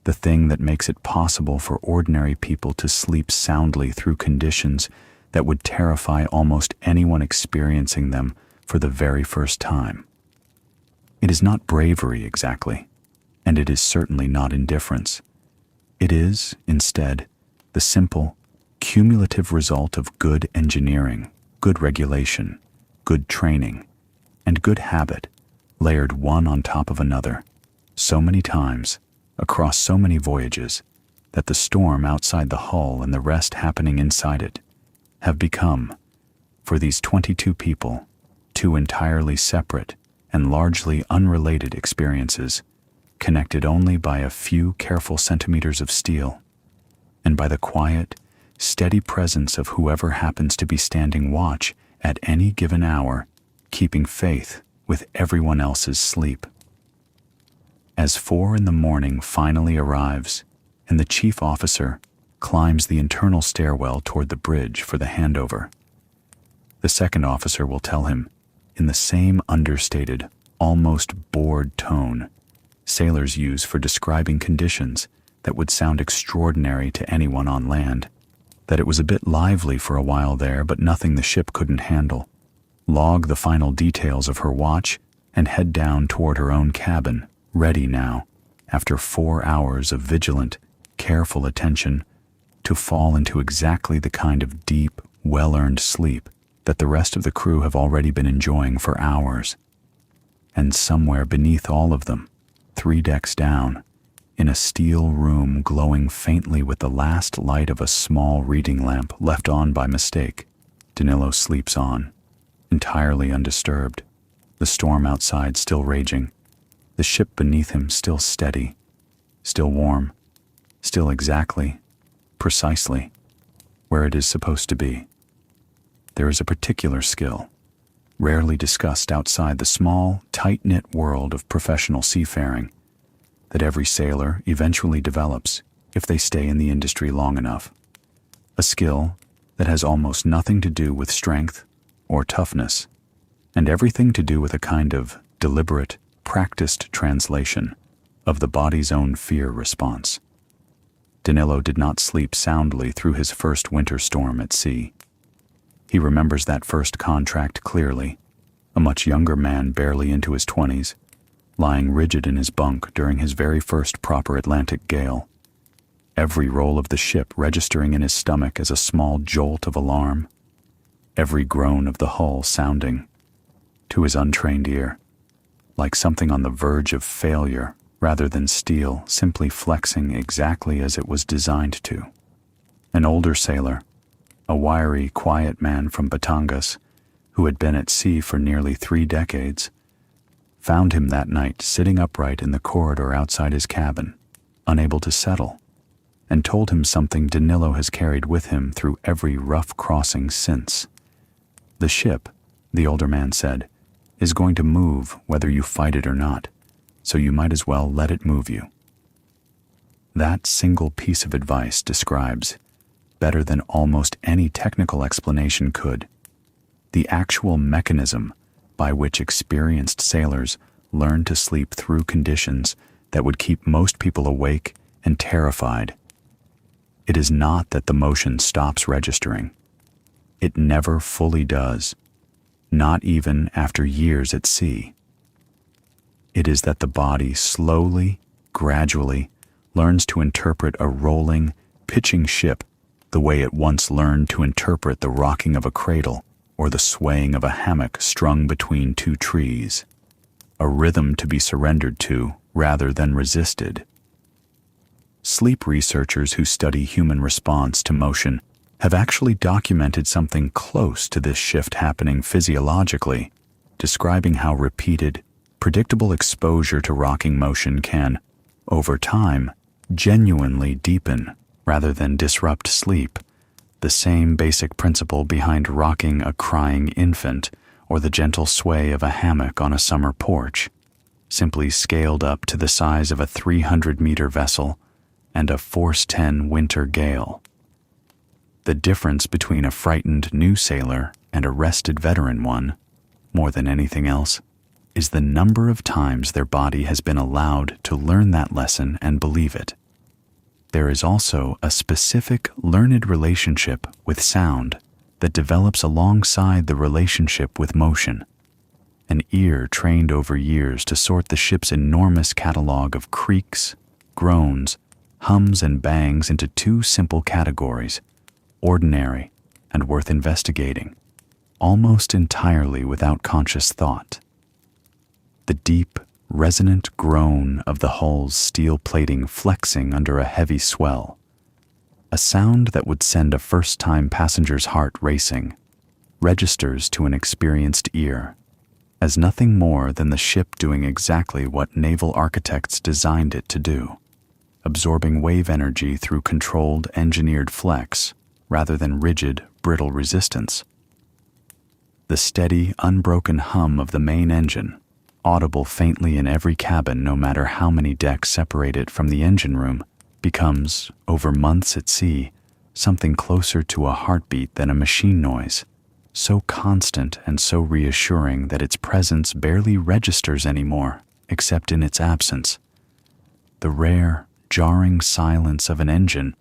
[SPEAKER 1] The thing that makes it possible for ordinary people to sleep soundly through conditions that would terrify almost anyone experiencing them for the very first time. It is not bravery exactly, and it is certainly not indifference. It is, instead, the simple, cumulative result of good engineering, good regulation, good training, and good habit, layered one on top of another, so many times, across so many voyages, that the storm outside the hull and the rest happening inside it have become, for these 22 people, 2 entirely separate and largely unrelated experiences, connected only by a few careful centimeters of steel, and by the quiet, steady presence of whoever happens to be standing watch at any given hour, keeping faith with everyone else's sleep. As 4 a.m. finally arrives, and the chief officer climbs the internal stairwell toward the bridge for the handover, the second officer will tell him, in the same understated, almost bored tone sailors use for describing conditions that would sound extraordinary to anyone on land, that it was a bit lively for a while there, but nothing the ship couldn't handle, log the final details of her watch, and head down toward her own cabin, ready now, after 4 hours of vigilant, careful attention, to fall into exactly the kind of deep, well-earned sleep that the rest of the crew have already been enjoying for hours. And somewhere beneath all of them, 3 decks down, in a steel room glowing faintly with the last light of a small reading lamp left on by mistake, Danilo sleeps on, entirely undisturbed, the storm outside still raging, the ship beneath him still steady, still warm, still exactly, precisely, where it is supposed to be. There is a particular skill, rarely discussed outside the small, tight-knit world of professional seafaring, that every sailor eventually develops if they stay in the industry long enough. A skill that has almost nothing to do with strength or toughness, and everything to do with a kind of deliberate, practiced translation of the body's own fear response. Danilo did not sleep soundly through his first winter storm at sea. He remembers that first contract clearly, a much younger man barely into his 20s, lying rigid in his bunk during his very first proper Atlantic gale, every roll of the ship registering in his stomach as a small jolt of alarm, every groan of the hull sounding, to his untrained ear, like something on the verge of failure rather than steel simply flexing exactly as it was designed to. An older sailor, a wiry, quiet man from Batangas, who had been at sea for nearly 3 decades, found him that night sitting upright in the corridor outside his cabin, unable to settle, and told him something Danilo has carried with him through every rough crossing since. The ship, the older man said, is going to move whether you fight it or not, so you might as well let it move you. That single piece of advice describes, better than almost any technical explanation could, the actual mechanism by which experienced sailors learn to sleep through conditions that would keep most people awake and terrified. It is not that the motion stops registering. It never fully does, not even after years at sea. It is that the body slowly, gradually, learns to interpret a rolling, pitching ship the way it once learned to interpret the rocking of a cradle or the swaying of a hammock strung between two trees, a rhythm to be surrendered to rather than resisted. Sleep researchers who study human response to motion have actually documented something close to this shift happening physiologically, describing how repeated, predictable exposure to rocking motion can, over time, genuinely deepen rather than disrupt sleep, the same basic principle behind rocking a crying infant or the gentle sway of a hammock on a summer porch, simply scaled up to the size of a 300-meter vessel and a force 10 winter gale. The difference between a frightened new sailor and a rested veteran one, more than anything else, is the number of times their body has been allowed to learn that lesson and believe it. There is also a specific learned relationship with sound that develops alongside the relationship with motion. An ear trained over years to sort the ship's enormous catalog of creaks, groans, hums, and bangs into two simple categories: ordinary and worth investigating, almost entirely without conscious thought. The deep, resonant groan of the hull's steel plating flexing under a heavy swell, a sound that would send a first-time passenger's heart racing, registers to an experienced ear as nothing more than the ship doing exactly what naval architects designed it to do, absorbing wave energy through controlled, engineered flex rather than rigid, brittle resistance. The steady, unbroken hum of the main engine, audible faintly in every cabin no matter how many decks separate it from the engine room, becomes, over months at sea, something closer to a heartbeat than a machine noise, so constant and so reassuring that its presence barely registers anymore, except in its absence. The rare, jarring silence of an engine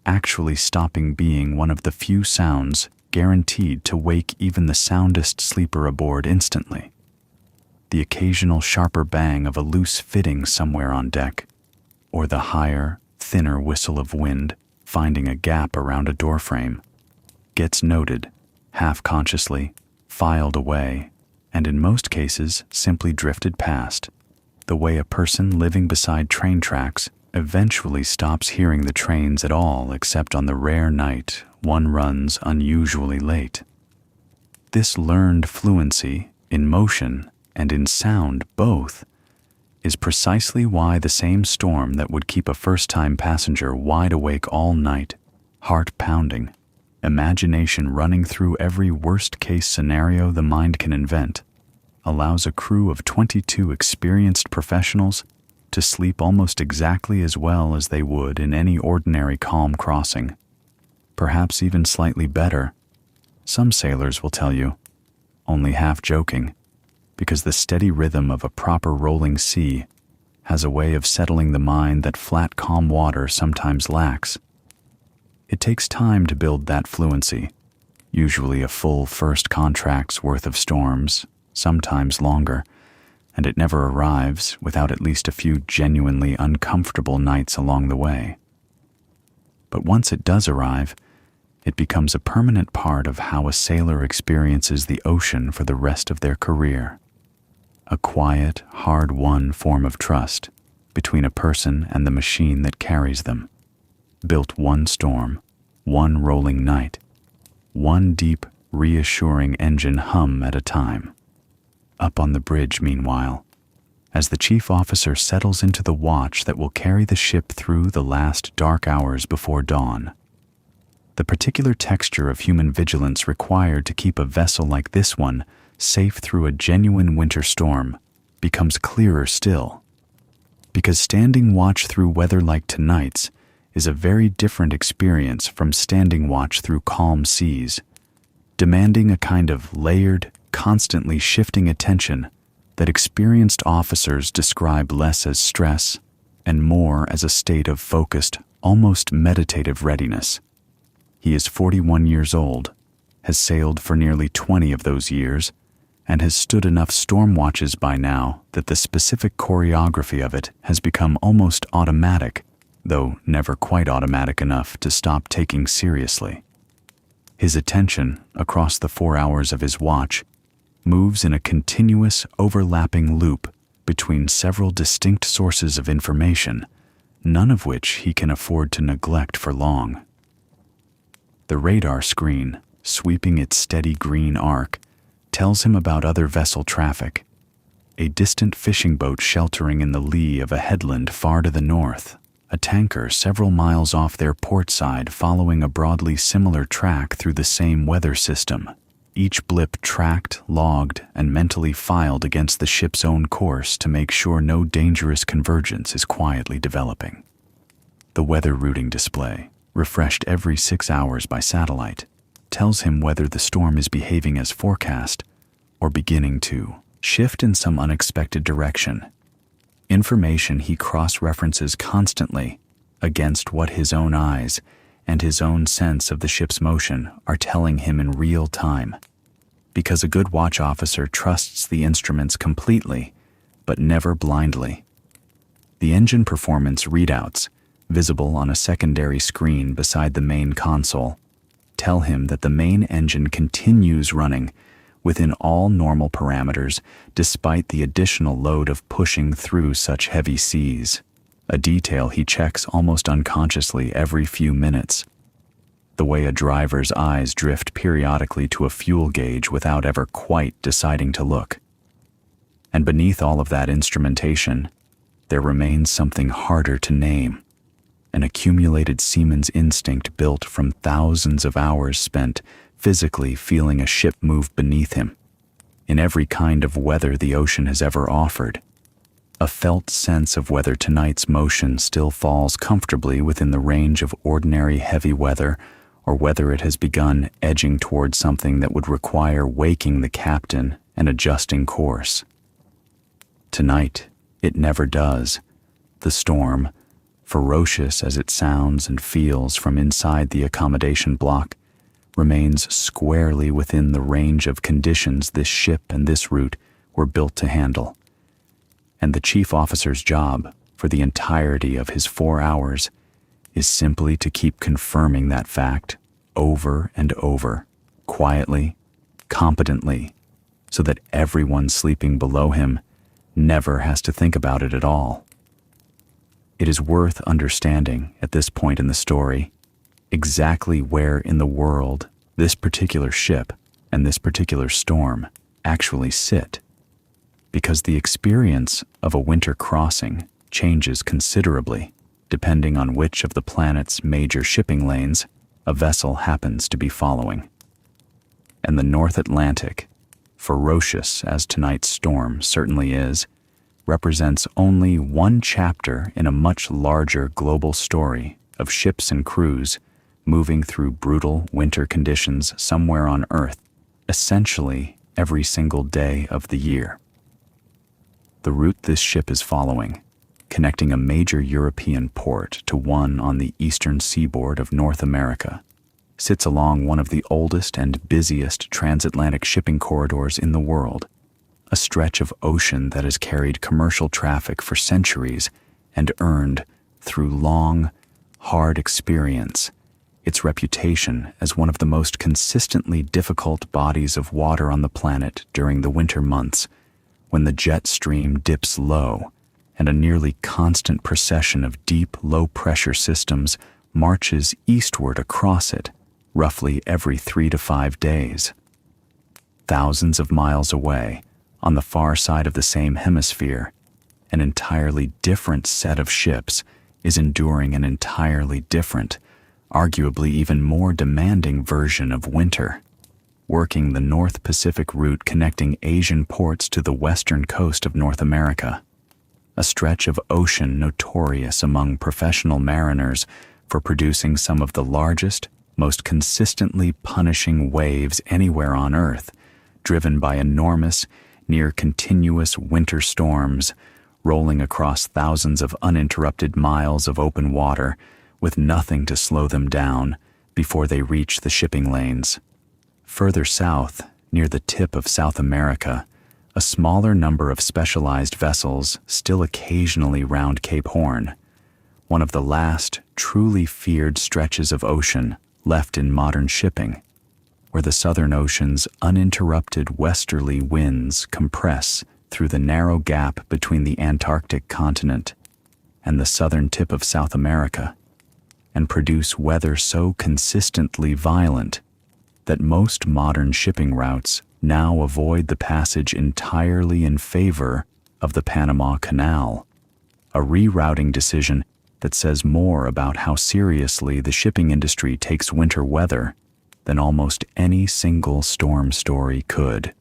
[SPEAKER 1] actually stopping being one of the few sounds guaranteed to wake even the soundest sleeper aboard instantly. The occasional sharper bang of a loose fitting somewhere on deck, or the higher, thinner whistle of wind finding a gap around a doorframe, gets noted, half-consciously, filed away, and in most cases simply drifted past, the way a person living beside train tracks eventually stops hearing the trains at all except on the rare night one runs unusually late. This learned fluency in motion and in sound both is precisely why the same storm that would keep a first-time passenger wide awake all night, heart pounding, imagination running through every worst-case scenario the mind can invent, allows a crew of 22 experienced professionals to sleep almost exactly as well as they would in any ordinary calm crossing, perhaps even slightly better. Some sailors will tell you, only half joking, because the steady rhythm of a proper rolling sea has a way of settling the mind that flat, calm water sometimes lacks. It takes time to build that fluency, usually a full first contract's worth of storms, sometimes longer, and it never arrives without at least a few genuinely uncomfortable nights along the way. But once it does arrive, it becomes a permanent part of how a sailor experiences the ocean for the rest of their career. A quiet, hard-won form of trust between a person and the machine that carries them, built one storm, one rolling night, one deep, reassuring engine hum at a time. Up on the bridge, meanwhile, as the chief officer settles into the watch that will carry the ship through the last dark hours before dawn, the particular texture of human vigilance required to keep a vessel like this one safe through a genuine winter storm becomes clearer still. Because standing watch through weather like tonight's is a very different experience from standing watch through calm seas, demanding a kind of layered, constantly shifting attention that experienced officers describe less as stress and more as a state of focused, almost meditative readiness. He is 41 years old, has sailed for nearly 20 of those years, and has stood enough storm watches by now that the specific choreography of it has become almost automatic though never quite automatic enough to stop taking seriously. His attention, across the 4 hours of his watch, moves in a continuous, overlapping loop between several distinct sources of information, none of which he can afford to neglect for long. The radar screen, sweeping its steady green arc, tells him about other vessel traffic, a distant fishing boat sheltering in the lee of a headland far to the north, a tanker several miles off their port side following a broadly similar track through the same weather system, each blip tracked, logged, and mentally filed against the ship's own course to make sure no dangerous convergence is quietly developing. The weather routing display, refreshed every 6 hours by satellite, tells him whether the storm is behaving as forecast or beginning to shift in some unexpected direction. Information he cross-references constantly against what his own eyes and his own sense of the ship's motion are telling him in real time. Because a good watch officer trusts the instruments completely, but never blindly. The engine performance readouts, visible on a secondary screen beside the main console, tell him that the main engine continues running within all normal parameters despite the additional load of pushing through such heavy seas, a detail he checks almost unconsciously every few minutes. The way a driver's eyes drift periodically to a fuel gauge without ever quite deciding to look. And beneath all of that instrumentation, there remains something harder to name, an accumulated seaman's instinct built from thousands of hours spent physically feeling a ship move beneath him, in every kind of weather the ocean has ever offered. A felt sense of whether tonight's motion still falls comfortably within the range of ordinary heavy weather, or whether it has begun edging toward something that would require waking the captain and adjusting course. Tonight, it never does. The storm, ferocious as it sounds and feels from inside the accommodation block, remains squarely within the range of conditions this ship and this route were built to handle. And the chief officer's job, for the entirety of his 4 hours, is simply to keep confirming that fact over and over, quietly, competently, so that everyone sleeping below him never has to think about it at all. It is worth understanding at this point in the story exactly where in the world this particular ship and this particular storm actually sit, because the experience of a winter crossing changes considerably depending on which of the planet's major shipping lanes a vessel happens to be following. And the North Atlantic, ferocious as tonight's storm certainly is, represents only one chapter in a much larger global story of ships and crews moving through brutal winter conditions somewhere on Earth, essentially every single day of the year. The route this ship is following, connecting a major European port to one on the eastern seaboard of North America, sits along one of the oldest and busiest transatlantic shipping corridors in the world, a stretch of ocean that has carried commercial traffic for centuries and earned, through long, hard experience, its reputation as one of the most consistently difficult bodies of water on the planet during the winter months, when the jet stream dips low and a nearly constant procession of deep, low-pressure systems marches eastward across it, roughly every 3 to 5 days. Thousands of miles away, on the far side of the same hemisphere, an entirely different set of ships is enduring an entirely different, arguably even more demanding version of winter, working the North Pacific route connecting Asian ports to the western coast of North America, a stretch of ocean notorious among professional mariners for producing some of the largest, most consistently punishing waves anywhere on Earth, driven by enormous, near-continuous winter storms rolling across thousands of uninterrupted miles of open water with nothing to slow them down before they reach the shipping lanes. Further south, near the tip of South America, a smaller number of specialized vessels still occasionally round Cape Horn, one of the last truly feared stretches of ocean left in modern shipping, where the Southern Ocean's uninterrupted westerly winds compress through the narrow gap between the Antarctic continent and the southern tip of South America, and produce weather so consistently violent that most modern shipping routes now avoid the passage entirely in favor of the Panama Canal, a rerouting decision that says more about how seriously the shipping industry takes winter weather than almost any single storm story could.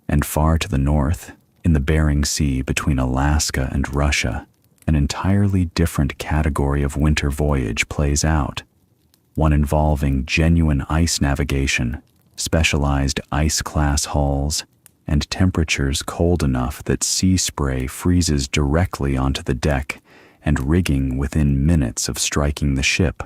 [SPEAKER 1] And far to the north, in the Bering Sea between Alaska and Russia, an entirely different category of winter voyage plays out, one involving genuine ice navigation, specialized ice-class hulls, and temperatures cold enough that sea spray freezes directly onto the deck and rigging within minutes of striking the ship,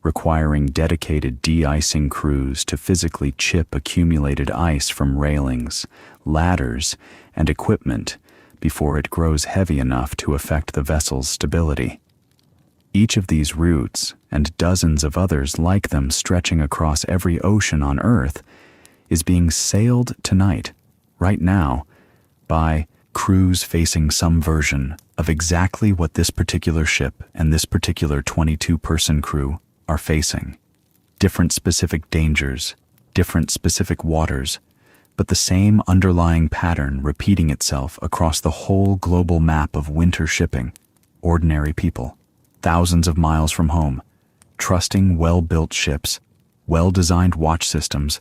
[SPEAKER 1] requiring dedicated de-icing crews to physically chip accumulated ice from railings, ladders, and equipment before it grows heavy enough to affect the vessel's stability. Each of these routes, and dozens of others like them stretching across every ocean on Earth, is being sailed tonight, right now, by crews facing some version of exactly what this particular ship and this particular 22-person crew are facing. Different specific dangers, different specific waters, but the same underlying pattern repeating itself across the whole global map of winter shipping. Ordinary people, thousands of miles from home, trusting well-built ships, well-designed watch systems,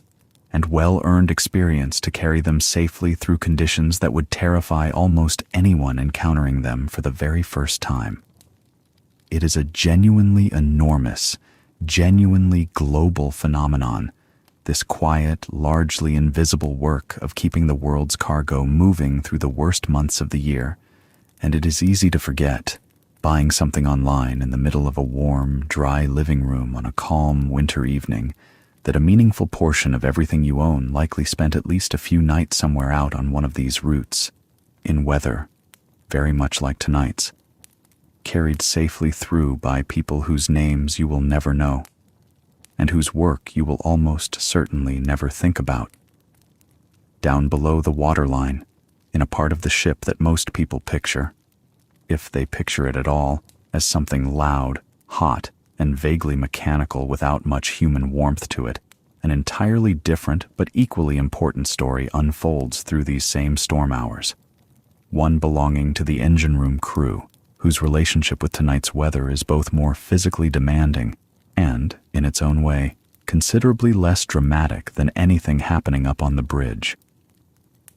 [SPEAKER 1] and well-earned experience to carry them safely through conditions that would terrify almost anyone encountering them for the very first time. It is a genuinely enormous, genuinely global phenomenon, this quiet, largely invisible work of keeping the world's cargo moving through the worst months of the year, and it is easy to forget, buying something online in the middle of a warm, dry living room on a calm winter evening, that a meaningful portion of everything you own likely spent at least a few nights somewhere out on one of these routes, in weather very much like tonight's, carried safely through by people whose names you will never know, and whose work you will almost certainly never think about. Down below the waterline, in a part of the ship that most people picture, if they picture it at all, as something loud, hot, and vaguely mechanical without much human warmth to it, an entirely different but equally important story unfolds through these same storm hours. One belonging to the engine room crew, whose relationship with tonight's weather is both more physically demanding and, in its own way, considerably less dramatic than anything happening up on the bridge.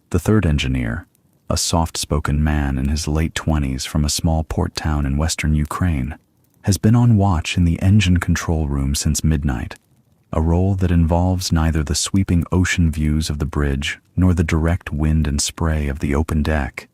[SPEAKER 1] The third engineer, a soft-spoken man in his late 20s from a small port town in western Ukraine, has been on watch in the engine control room since midnight, a role that involves neither the sweeping ocean views of the bridge nor the direct wind and spray of the open deck,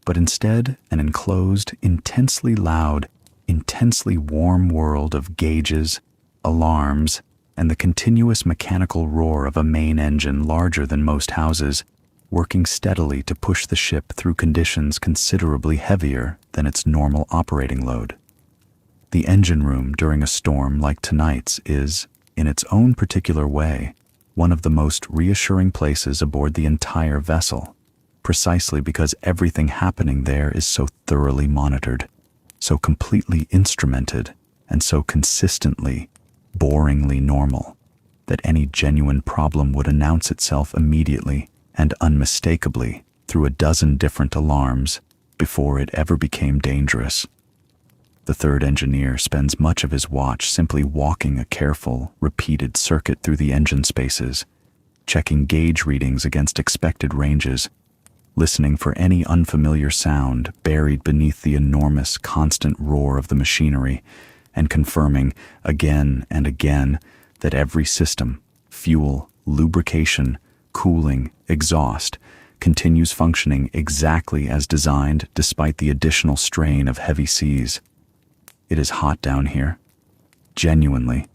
[SPEAKER 1] but instead an enclosed, intensely loud, intensely warm world of gauges, alarms, and the continuous mechanical roar of a main engine larger than most houses, working steadily to push the ship through conditions considerably heavier than its normal operating load. The engine room during a storm like tonight's is, in its own particular way, one of the most reassuring places aboard the entire vessel, precisely because everything happening there is so thoroughly monitored, so completely instrumented, and so consistently, boringly normal, that any genuine problem would announce itself immediately and unmistakably through a dozen different alarms before it ever became dangerous. The third engineer spends much of his watch simply walking a careful, repeated circuit through the engine spaces, checking gauge readings against expected ranges, listening for any unfamiliar sound buried beneath the enormous, constant roar of the machinery, and confirming again and again that every system, fuel, lubrication, cooling, exhaust, continues functioning exactly as designed despite the additional strain of heavy seas. It is hot down here, genuinely,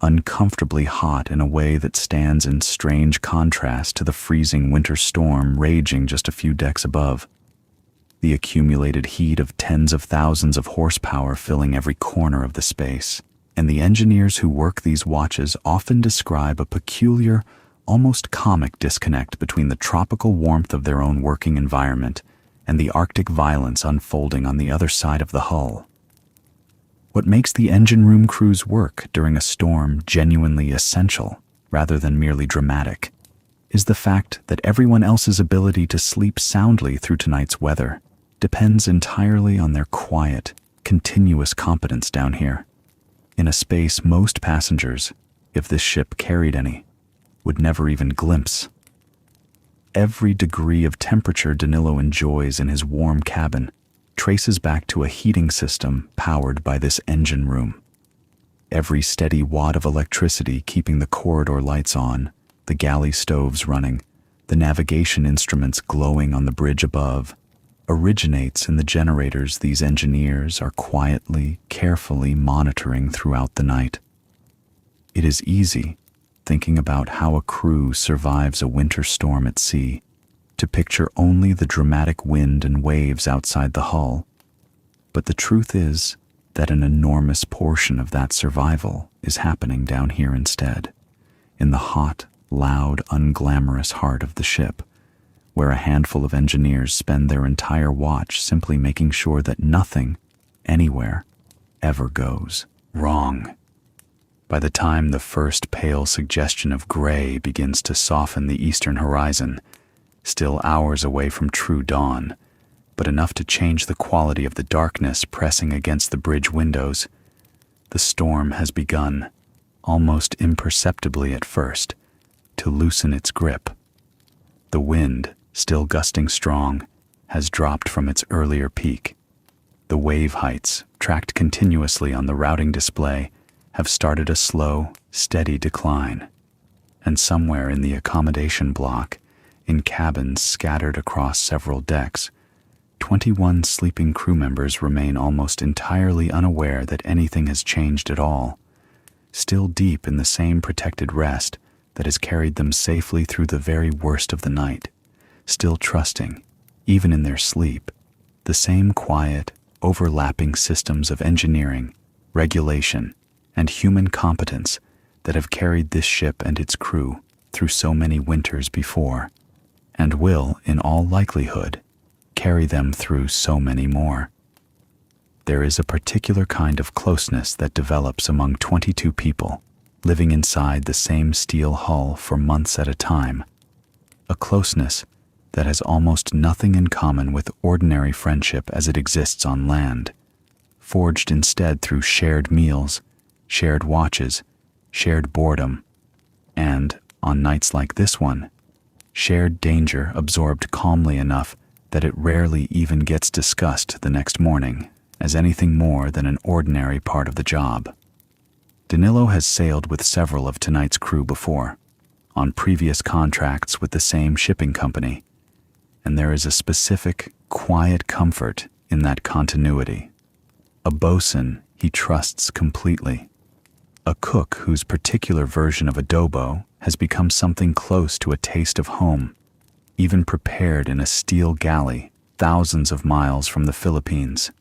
[SPEAKER 1] uncomfortably hot in a way that stands in strange contrast to the freezing winter storm raging just a few decks above. the accumulated heat of tens of thousands of horsepower filling every corner of the space. And the engineers who work these watches often describe a peculiar, almost comic disconnect between the tropical warmth of their own working environment and the Arctic violence unfolding on the other side of the hull. What makes the engine room crew's work during a storm genuinely essential, rather than merely dramatic, is the fact that everyone else's ability to sleep soundly through tonight's weather depends entirely on their quiet, continuous competence down here, in a space most passengers, if this ship carried any, would never even glimpse. Every degree of temperature Danilo enjoys in his warm cabin traces back to a heating system powered by this engine room. Every steady watt of electricity keeping the corridor lights on, the galley stoves running, the navigation instruments glowing on the bridge above, originates in the generators these engineers are quietly, carefully monitoring throughout the night. It is easy, thinking about how a crew survives a winter storm at sea, to picture only the dramatic wind and waves outside the hull. But the truth is that an enormous portion of that survival is happening down here instead, in the hot, loud, unglamorous heart of the ship, where a handful of engineers spend their entire watch simply making sure that nothing, anywhere, ever goes wrong. By the time the first pale suggestion of gray begins to soften the eastern horizon, still hours away from true dawn, but enough to change the quality of the darkness pressing against the bridge windows, the storm has begun, almost imperceptibly at first, to loosen its grip. The wind, still gusting strong, has dropped from its earlier peak. The wave heights, tracked continuously on the routing display, have started a slow, steady decline. And somewhere in the accommodation block, in cabins scattered across several decks, 21 sleeping crew members remain almost entirely unaware that anything has changed at all, still deep in the same protected rest that has carried them safely through the very worst of the night, still trusting, even in their sleep, the same quiet, overlapping systems of engineering, regulation, and human competence that have carried this ship and its crew through so many winters before, and will, in all likelihood, carry them through so many more. There is a particular kind of closeness that develops among 22 people living inside the same steel hull for months at a time, a closeness that has almost nothing in common with ordinary friendship as it exists on land, forged instead through shared meals, shared watches, shared boredom, and, on nights like this one, shared danger absorbed calmly enough that it rarely even gets discussed the next morning as anything more than an ordinary part of the job. Danilo has sailed with several of tonight's crew before, on previous contracts with the same shipping company, and there is a specific, quiet comfort in that continuity. A bosun he trusts completely. A cook whose particular version of adobo has become something close to a taste of home, even prepared in a steel galley thousands of miles from the Philippines.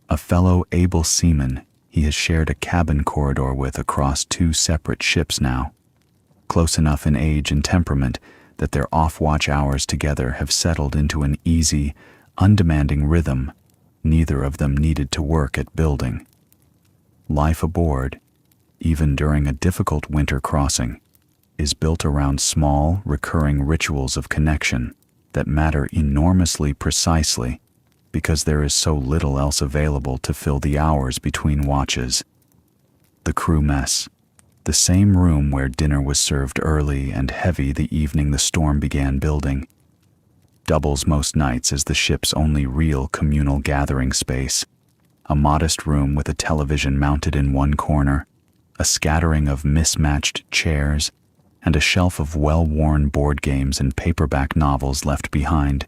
[SPEAKER 1] A fellow able seaman he has shared a cabin corridor with across 2 separate ships now, close enough in age and temperament that their off-watch hours together have settled into an easy, undemanding rhythm neither of them needed to work at building. Life aboard, even during a difficult winter crossing, is built around small, recurring rituals of connection that matter enormously precisely because there is so little else available to fill the hours between watches. The crew mess, the same room where dinner was served early and heavy the evening the storm began building, doubles most nights as the ship's only real communal gathering space, a modest room with a television mounted in one corner, a scattering of mismatched chairs, and a shelf of well-worn board games and paperback novels left behind,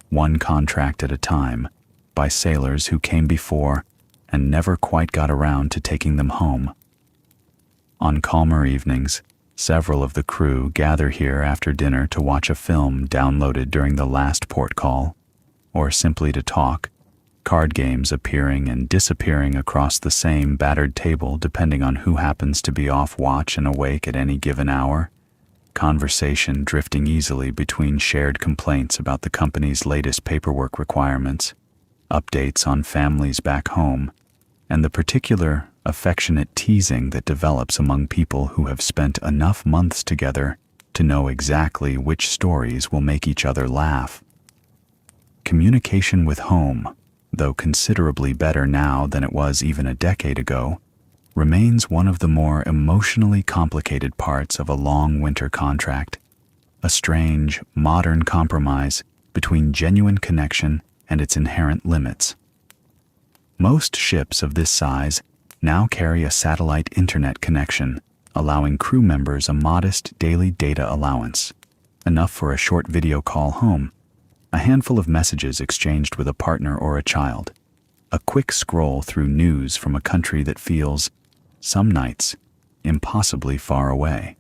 [SPEAKER 1] one contract at a time, by sailors who came before and never quite got around to taking them home. On calmer evenings, several of the crew gather here after dinner to watch a film downloaded during the last port call, or simply to talk, card games appearing and disappearing across the same battered table depending on who happens to be off watch and awake at any given hour, conversation drifting easily between shared complaints about the company's latest paperwork requirements, updates on families back home, and the particular affectionate teasing that develops among people who have spent enough months together to know exactly which stories will make each other laugh. Communication with home, though considerably better now than it was even a decade ago, remains one of the more emotionally complicated parts of a long winter contract, a strange, modern compromise between genuine connection and its inherent limits. Most ships of this size now carry a satellite internet connection, allowing crew members a modest daily data allowance, enough for a short video call home, a handful of messages exchanged with a partner or a child, a quick scroll through news from a country that feels, some nights, impossibly far away.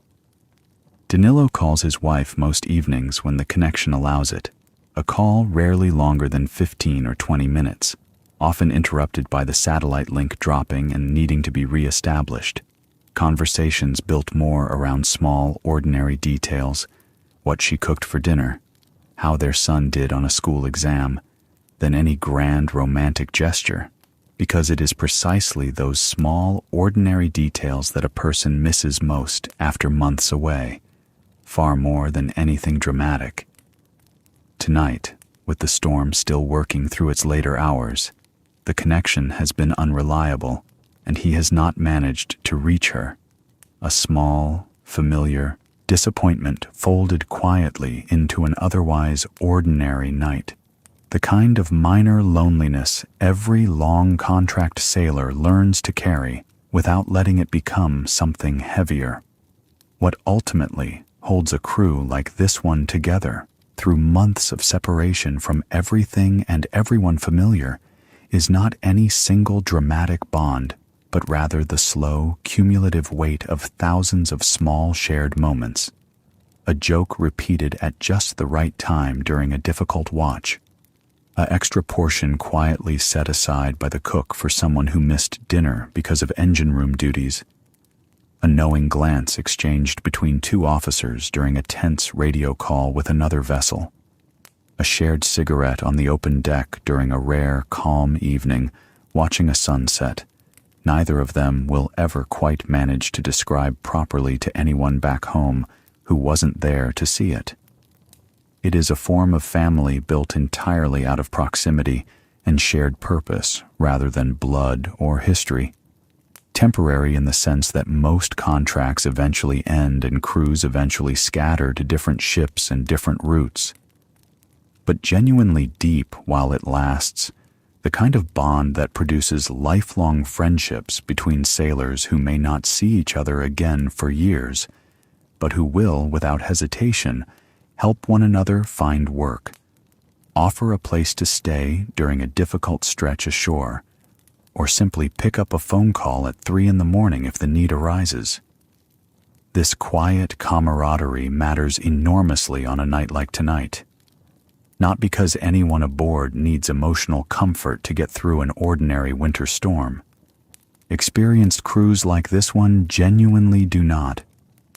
[SPEAKER 1] Danilo calls his wife most evenings when the connection allows it, a call rarely longer than 15 or 20 minutes, often interrupted by the satellite link dropping and needing to be re-established. Conversations built more around small, ordinary details, what she cooked for dinner, how their son did on a school exam, than any grand romantic gesture, because it is precisely those small, ordinary details that a person misses most after months away, far more than anything dramatic. Tonight, with the storm still working through its later hours, the connection has been unreliable, and he has not managed to reach her. A small, familiar disappointment folded quietly into an otherwise ordinary night. The kind of minor loneliness every long contract sailor learns to carry without letting it become something heavier. What ultimately holds a crew like this one together through months of separation from everything and everyone familiar is not any single dramatic bond, but rather the slow, cumulative weight of thousands of small shared moments. A joke repeated at just the right time during a difficult watch. An extra portion quietly set aside by the cook for someone who missed dinner because of engine room duties. A knowing glance exchanged between two officers during a tense radio call with another vessel. A shared cigarette on the open deck during a rare, calm evening, watching a sunset. Neither of them will ever quite manage to describe properly to anyone back home who wasn't there to see it. It is a form of family built entirely out of proximity and shared purpose rather than blood or history. Temporary in the sense that most contracts eventually end and crews eventually scatter to different ships and different routes. But genuinely deep while it lasts, the kind of bond that produces lifelong friendships between sailors who may not see each other again for years, but who will, without hesitation, help one another find work, offer a place to stay during a difficult stretch ashore, or simply pick up a phone call at 3 a.m. if the need arises. This quiet camaraderie matters enormously on a night like tonight. Not because anyone aboard needs emotional comfort to get through an ordinary winter storm. Experienced crews like this one genuinely do not,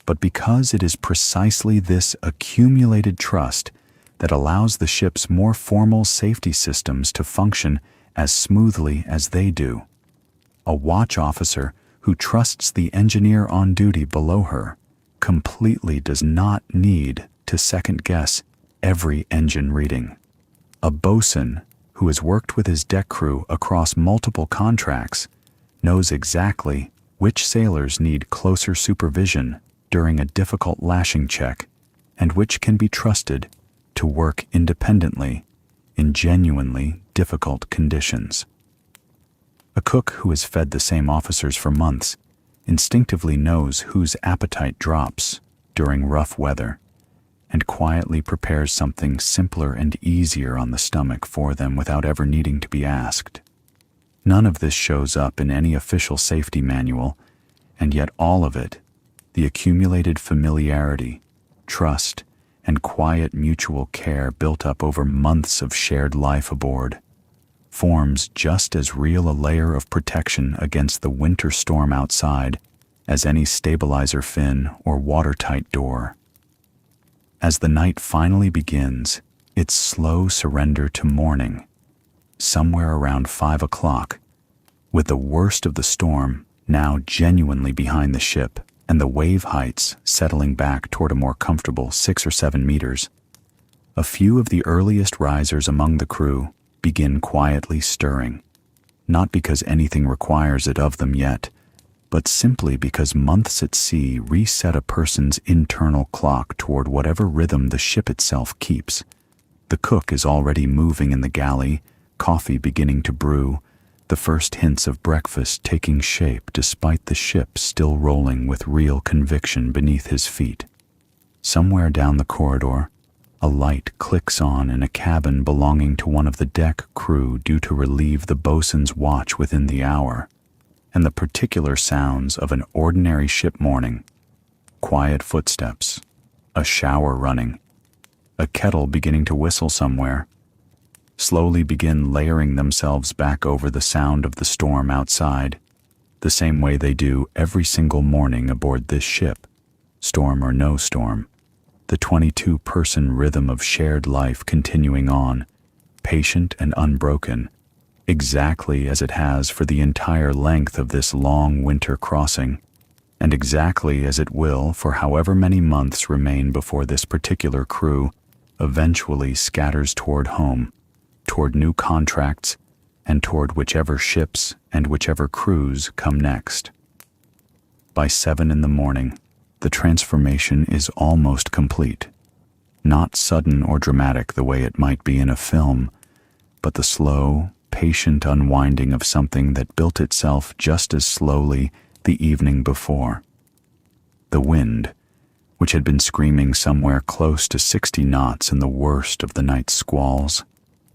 [SPEAKER 1] but because it is precisely this accumulated trust that allows the ship's more formal safety systems to function as smoothly as they do. A watch officer who trusts the engineer on duty below her completely does not need to second-guess every engine reading. A bosun who has worked with his deck crew across multiple contracts knows exactly which sailors need closer supervision during a difficult lashing check and which can be trusted to work independently in genuinely difficult conditions. A cook who has fed the same officers for months instinctively knows whose appetite drops during rough weather and quietly prepares something simpler and easier on the stomach for them without ever needing to be asked. None of this shows up in any official safety manual, and yet all of it, the accumulated familiarity, trust, and quiet mutual care built up over months of shared life aboard forms just as real a layer of protection against the winter storm outside as any stabilizer fin or watertight door. As the night finally begins, its slow surrender to morning, somewhere around 5 o'clock, with the worst of the storm now genuinely behind the ship and the wave heights settling back toward a more comfortable 6 or 7 meters, a few of the earliest risers among the crew begin quietly stirring, not because anything requires it of them yet, but simply because months at sea reset a person's internal clock toward whatever rhythm the ship itself keeps. The cook is already moving in the galley, coffee beginning to brew, the first hints of breakfast taking shape despite the ship still rolling with real conviction beneath his feet. Somewhere down the corridor, a light clicks on in a cabin belonging to one of the deck crew due to relieve the bosun's watch within the hour, and the particular sounds of an ordinary ship morning: quiet footsteps, a shower running, a kettle beginning to whistle somewhere, slowly begin layering themselves back over the sound of the storm outside, the same way they do every single morning aboard this ship, storm or no storm, the 22-person rhythm of shared life continuing on, patient and unbroken, exactly as it has for the entire length of this long winter crossing, and exactly as it will for however many months remain before this particular crew eventually scatters toward home, toward new contracts, and toward whichever ships and whichever crews come next. By 7 in the morning, the transformation is almost complete. Not sudden or dramatic the way it might be in a film, but the slow, patient unwinding of something that built itself just as slowly the evening before. The wind, which had been screaming somewhere close to 60 knots in the worst of the night's squalls,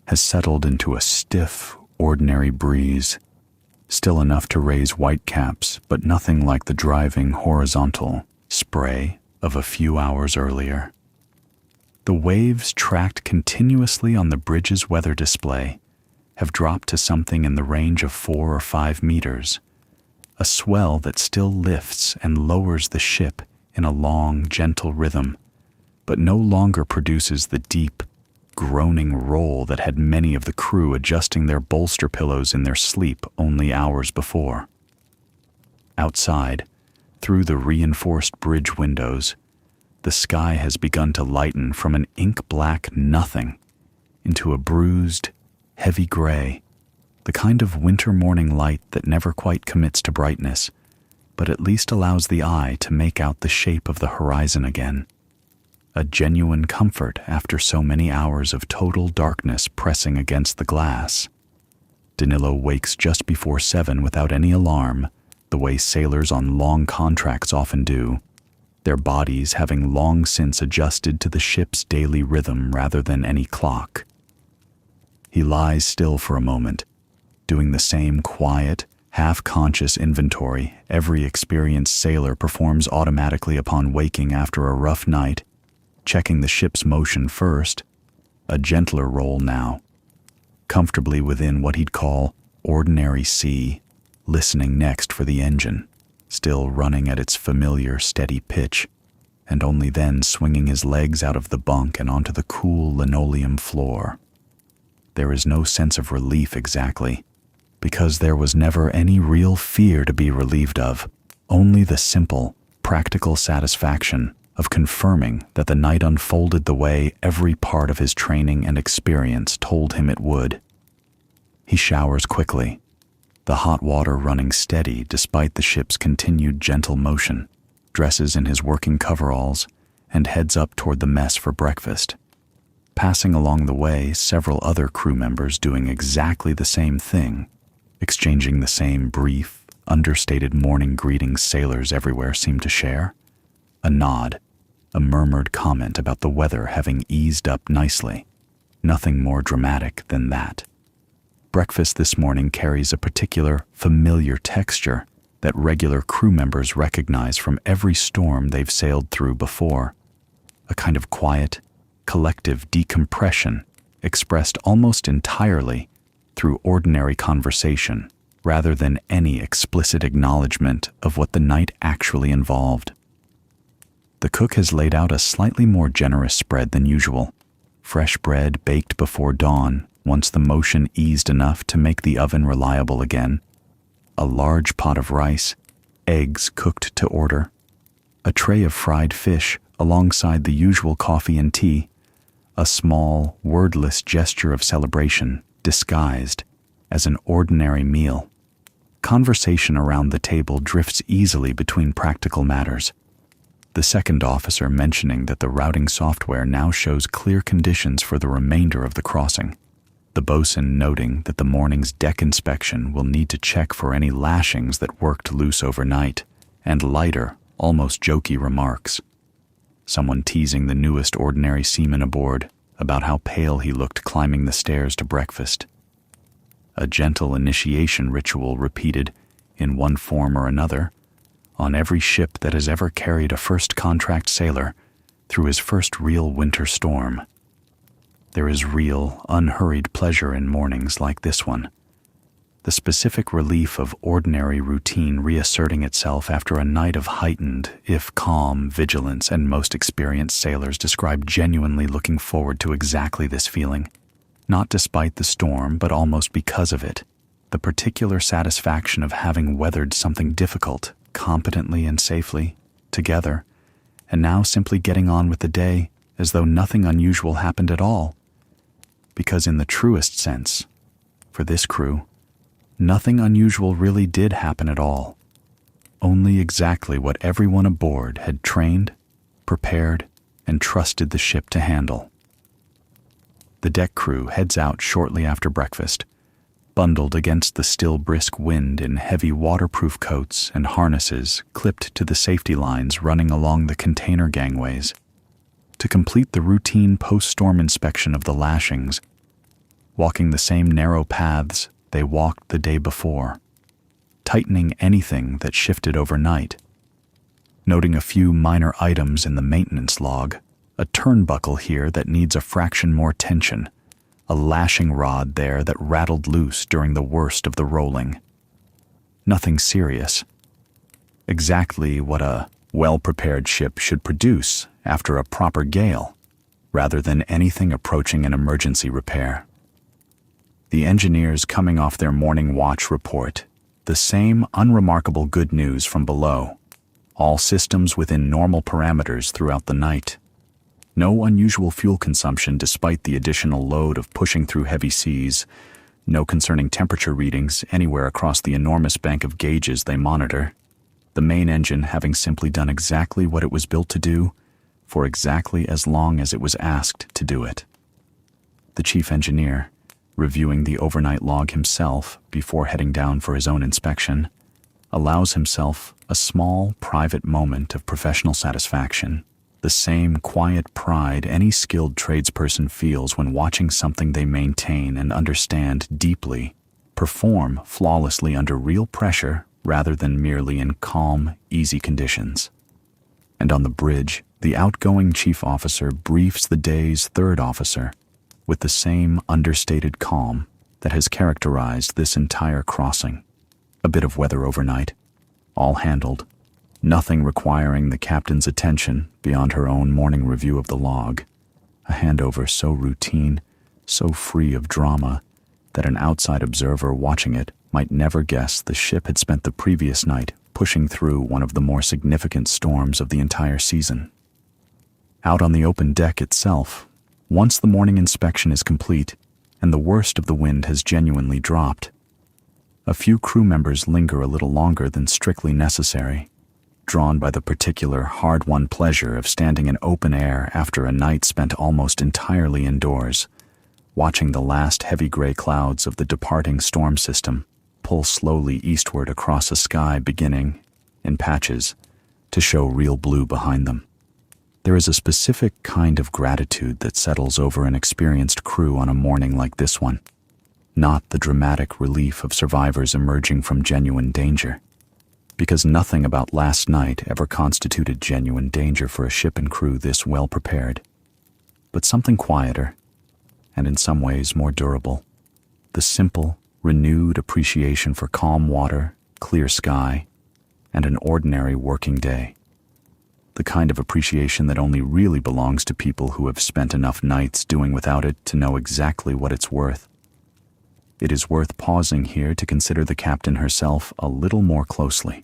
[SPEAKER 1] has settled into a stiff, ordinary breeze, still enough to raise whitecaps, but nothing like the driving horizontal spray of a few hours earlier. The waves tracked continuously on the bridge's weather display have dropped to something in the range of 4 or 5 meters, a swell that still lifts and lowers the ship in a long, gentle rhythm, but no longer produces the deep, groaning roll that had many of the crew adjusting their bolster pillows in their sleep only hours before. Outside, through the reinforced bridge windows, the sky has begun to lighten from an ink-black nothing into a bruised, heavy gray, the kind of winter morning light that never quite commits to brightness, but at least allows the eye to make out the shape of the horizon again. A genuine comfort after so many hours of total darkness pressing against the glass. Danilo wakes just before 7 without any alarm, the way sailors on long contracts often do, their bodies having long since adjusted to the ship's daily rhythm rather than any clock. He lies still for a moment, doing the same quiet, half-conscious inventory every experienced sailor performs automatically upon waking after a rough night, checking the ship's motion first, a gentler roll now, comfortably within what he'd call ordinary sea, listening next for the engine, still running at its familiar steady pitch, and only then swinging his legs out of the bunk and onto the cool linoleum floor. There is no sense of relief exactly, because there was never any real fear to be relieved of, only the simple, practical satisfaction of confirming that the night unfolded the way every part of his training and experience told him it would. He showers quickly, the hot water running steady despite the ship's continued gentle motion, dresses in his working coveralls, and heads up toward the mess for breakfast. Passing along the way several other crew members doing exactly the same thing, exchanging the same brief, understated morning greetings sailors everywhere seem to share. A nod, a murmured comment about the weather having eased up nicely. Nothing more dramatic than that. Breakfast this morning carries a particular, familiar texture that regular crew members recognize from every storm they've sailed through before. a kind of quiet, collective decompression expressed almost entirely through ordinary conversation rather than any explicit acknowledgement of what the night actually involved. The cook has laid out a slightly more generous spread than usual, fresh bread baked before dawn once the motion eased enough to make the oven reliable again, a large pot of rice, eggs cooked to order, a tray of fried fish alongside the usual coffee and tea, a small, wordless gesture of celebration disguised as an ordinary meal. Conversation around the table drifts easily between practical matters. The second officer mentioning that the routing software now shows clear conditions for the remainder of the crossing. The bosun noting that the morning's deck inspection will need to check for any lashings that worked loose overnight, and lighter, almost jokey remarks. Someone teasing the newest ordinary seaman aboard about how pale he looked climbing the stairs to breakfast. A gentle initiation ritual repeated, in one form or another, on every ship that has ever carried a first contract sailor through his first real winter storm. There is real, unhurried pleasure in mornings like this one. The specific relief of ordinary routine reasserting itself after a night of heightened, if calm, vigilance, and most experienced sailors describe genuinely looking forward to exactly this feeling. Not despite the storm, but almost because of it. The particular satisfaction of having weathered something difficult, competently and safely, together, and now simply getting on with the day as though nothing unusual happened at all. Because in the truest sense, for this crew, nothing unusual really did happen at all. Only exactly what everyone aboard had trained, prepared, and trusted the ship to handle. The deck crew heads out shortly after breakfast, bundled against the still brisk wind in heavy waterproof coats and harnesses clipped to the safety lines running along the container gangways, to complete the routine post-storm inspection of the lashings, walking the same narrow paths they walked the day before, tightening anything that shifted overnight, noting a few minor items in the maintenance log, a turnbuckle here that needs a fraction more tension, a lashing rod there that rattled loose during the worst of the rolling. Nothing serious. Exactly what a well-prepared ship should produce after a proper gale, rather than anything approaching an emergency repair. The engineers coming off their morning watch report the same unremarkable good news from below. All systems within normal parameters throughout the night. No unusual fuel consumption despite the additional load of pushing through heavy seas. No concerning temperature readings anywhere across the enormous bank of gauges they monitor. The main engine having simply done exactly what it was built to do, for exactly as long as it was asked to do it. The chief engineer, reviewing the overnight log himself before heading down for his own inspection, allows himself a small, private moment of professional satisfaction, the same quiet pride any skilled tradesperson feels when watching something they maintain and understand deeply perform flawlessly under real pressure rather than merely in calm, easy conditions. And on the bridge, the outgoing chief officer briefs the day's third officer with the same understated calm that has characterized this entire crossing. A bit of weather overnight, all handled, nothing requiring the captain's attention beyond her own morning review of the log, a handover so routine, so free of drama, that an outside observer watching it might never guess the ship had spent the previous night pushing through one of the more significant storms of the entire season. Out on the open deck itself, once the morning inspection is complete and the worst of the wind has genuinely dropped, a few crew members linger a little longer than strictly necessary, drawn by the particular hard-won pleasure of standing in open air after a night spent almost entirely indoors, watching the last heavy gray clouds of the departing storm system pull slowly eastward across a sky beginning, in patches, to show real blue behind them. There is a specific kind of gratitude that settles over an experienced crew on a morning like this one, not the dramatic relief of survivors emerging from genuine danger. because nothing about last night ever constituted genuine danger for a ship and crew this well prepared. But something quieter, and in some ways more durable. The simple, renewed appreciation for calm water, clear sky, and an ordinary working day. The kind of appreciation that only really belongs to people who have spent enough nights doing without it to know exactly what it's worth. It is worth pausing here to consider the captain herself a little more closely,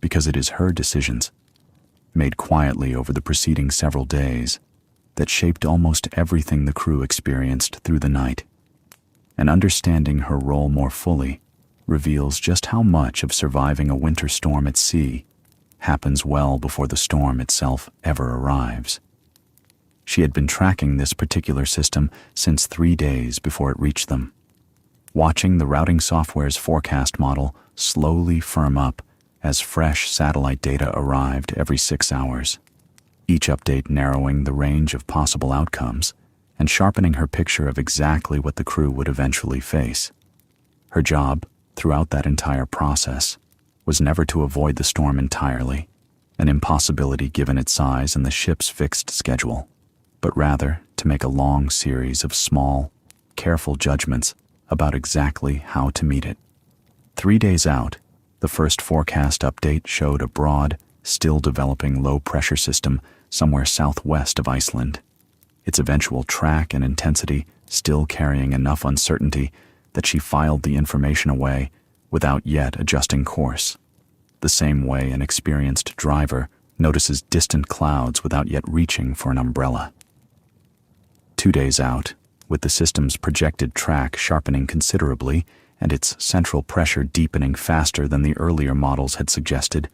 [SPEAKER 1] because it is her decisions, made quietly over the preceding several days, that shaped almost everything the crew experienced through the night. And understanding her role more fully reveals just how much of surviving a winter storm at sea happens well before the storm itself ever arrives. She had been tracking this particular system since 3 days before it reached them, watching the routing software's forecast model slowly firm up as fresh satellite data arrived every 6 hours, each update narrowing the range of possible outcomes and sharpening her picture of exactly what the crew would eventually face. Her job, throughout that entire process, was never to avoid the storm entirely, an impossibility given its size and the ship's fixed schedule, but rather to make a long series of small, careful judgments about exactly how to meet it. 3 days out, the first forecast update showed a broad, still developing low-pressure system somewhere southwest of Iceland, its eventual track and intensity still carrying enough uncertainty that she filed the information away without yet adjusting course, the same way an experienced driver notices distant clouds without yet reaching for an umbrella. 2 days out, with the system's projected track sharpening considerably and its central pressure deepening faster than the earlier models had suggested,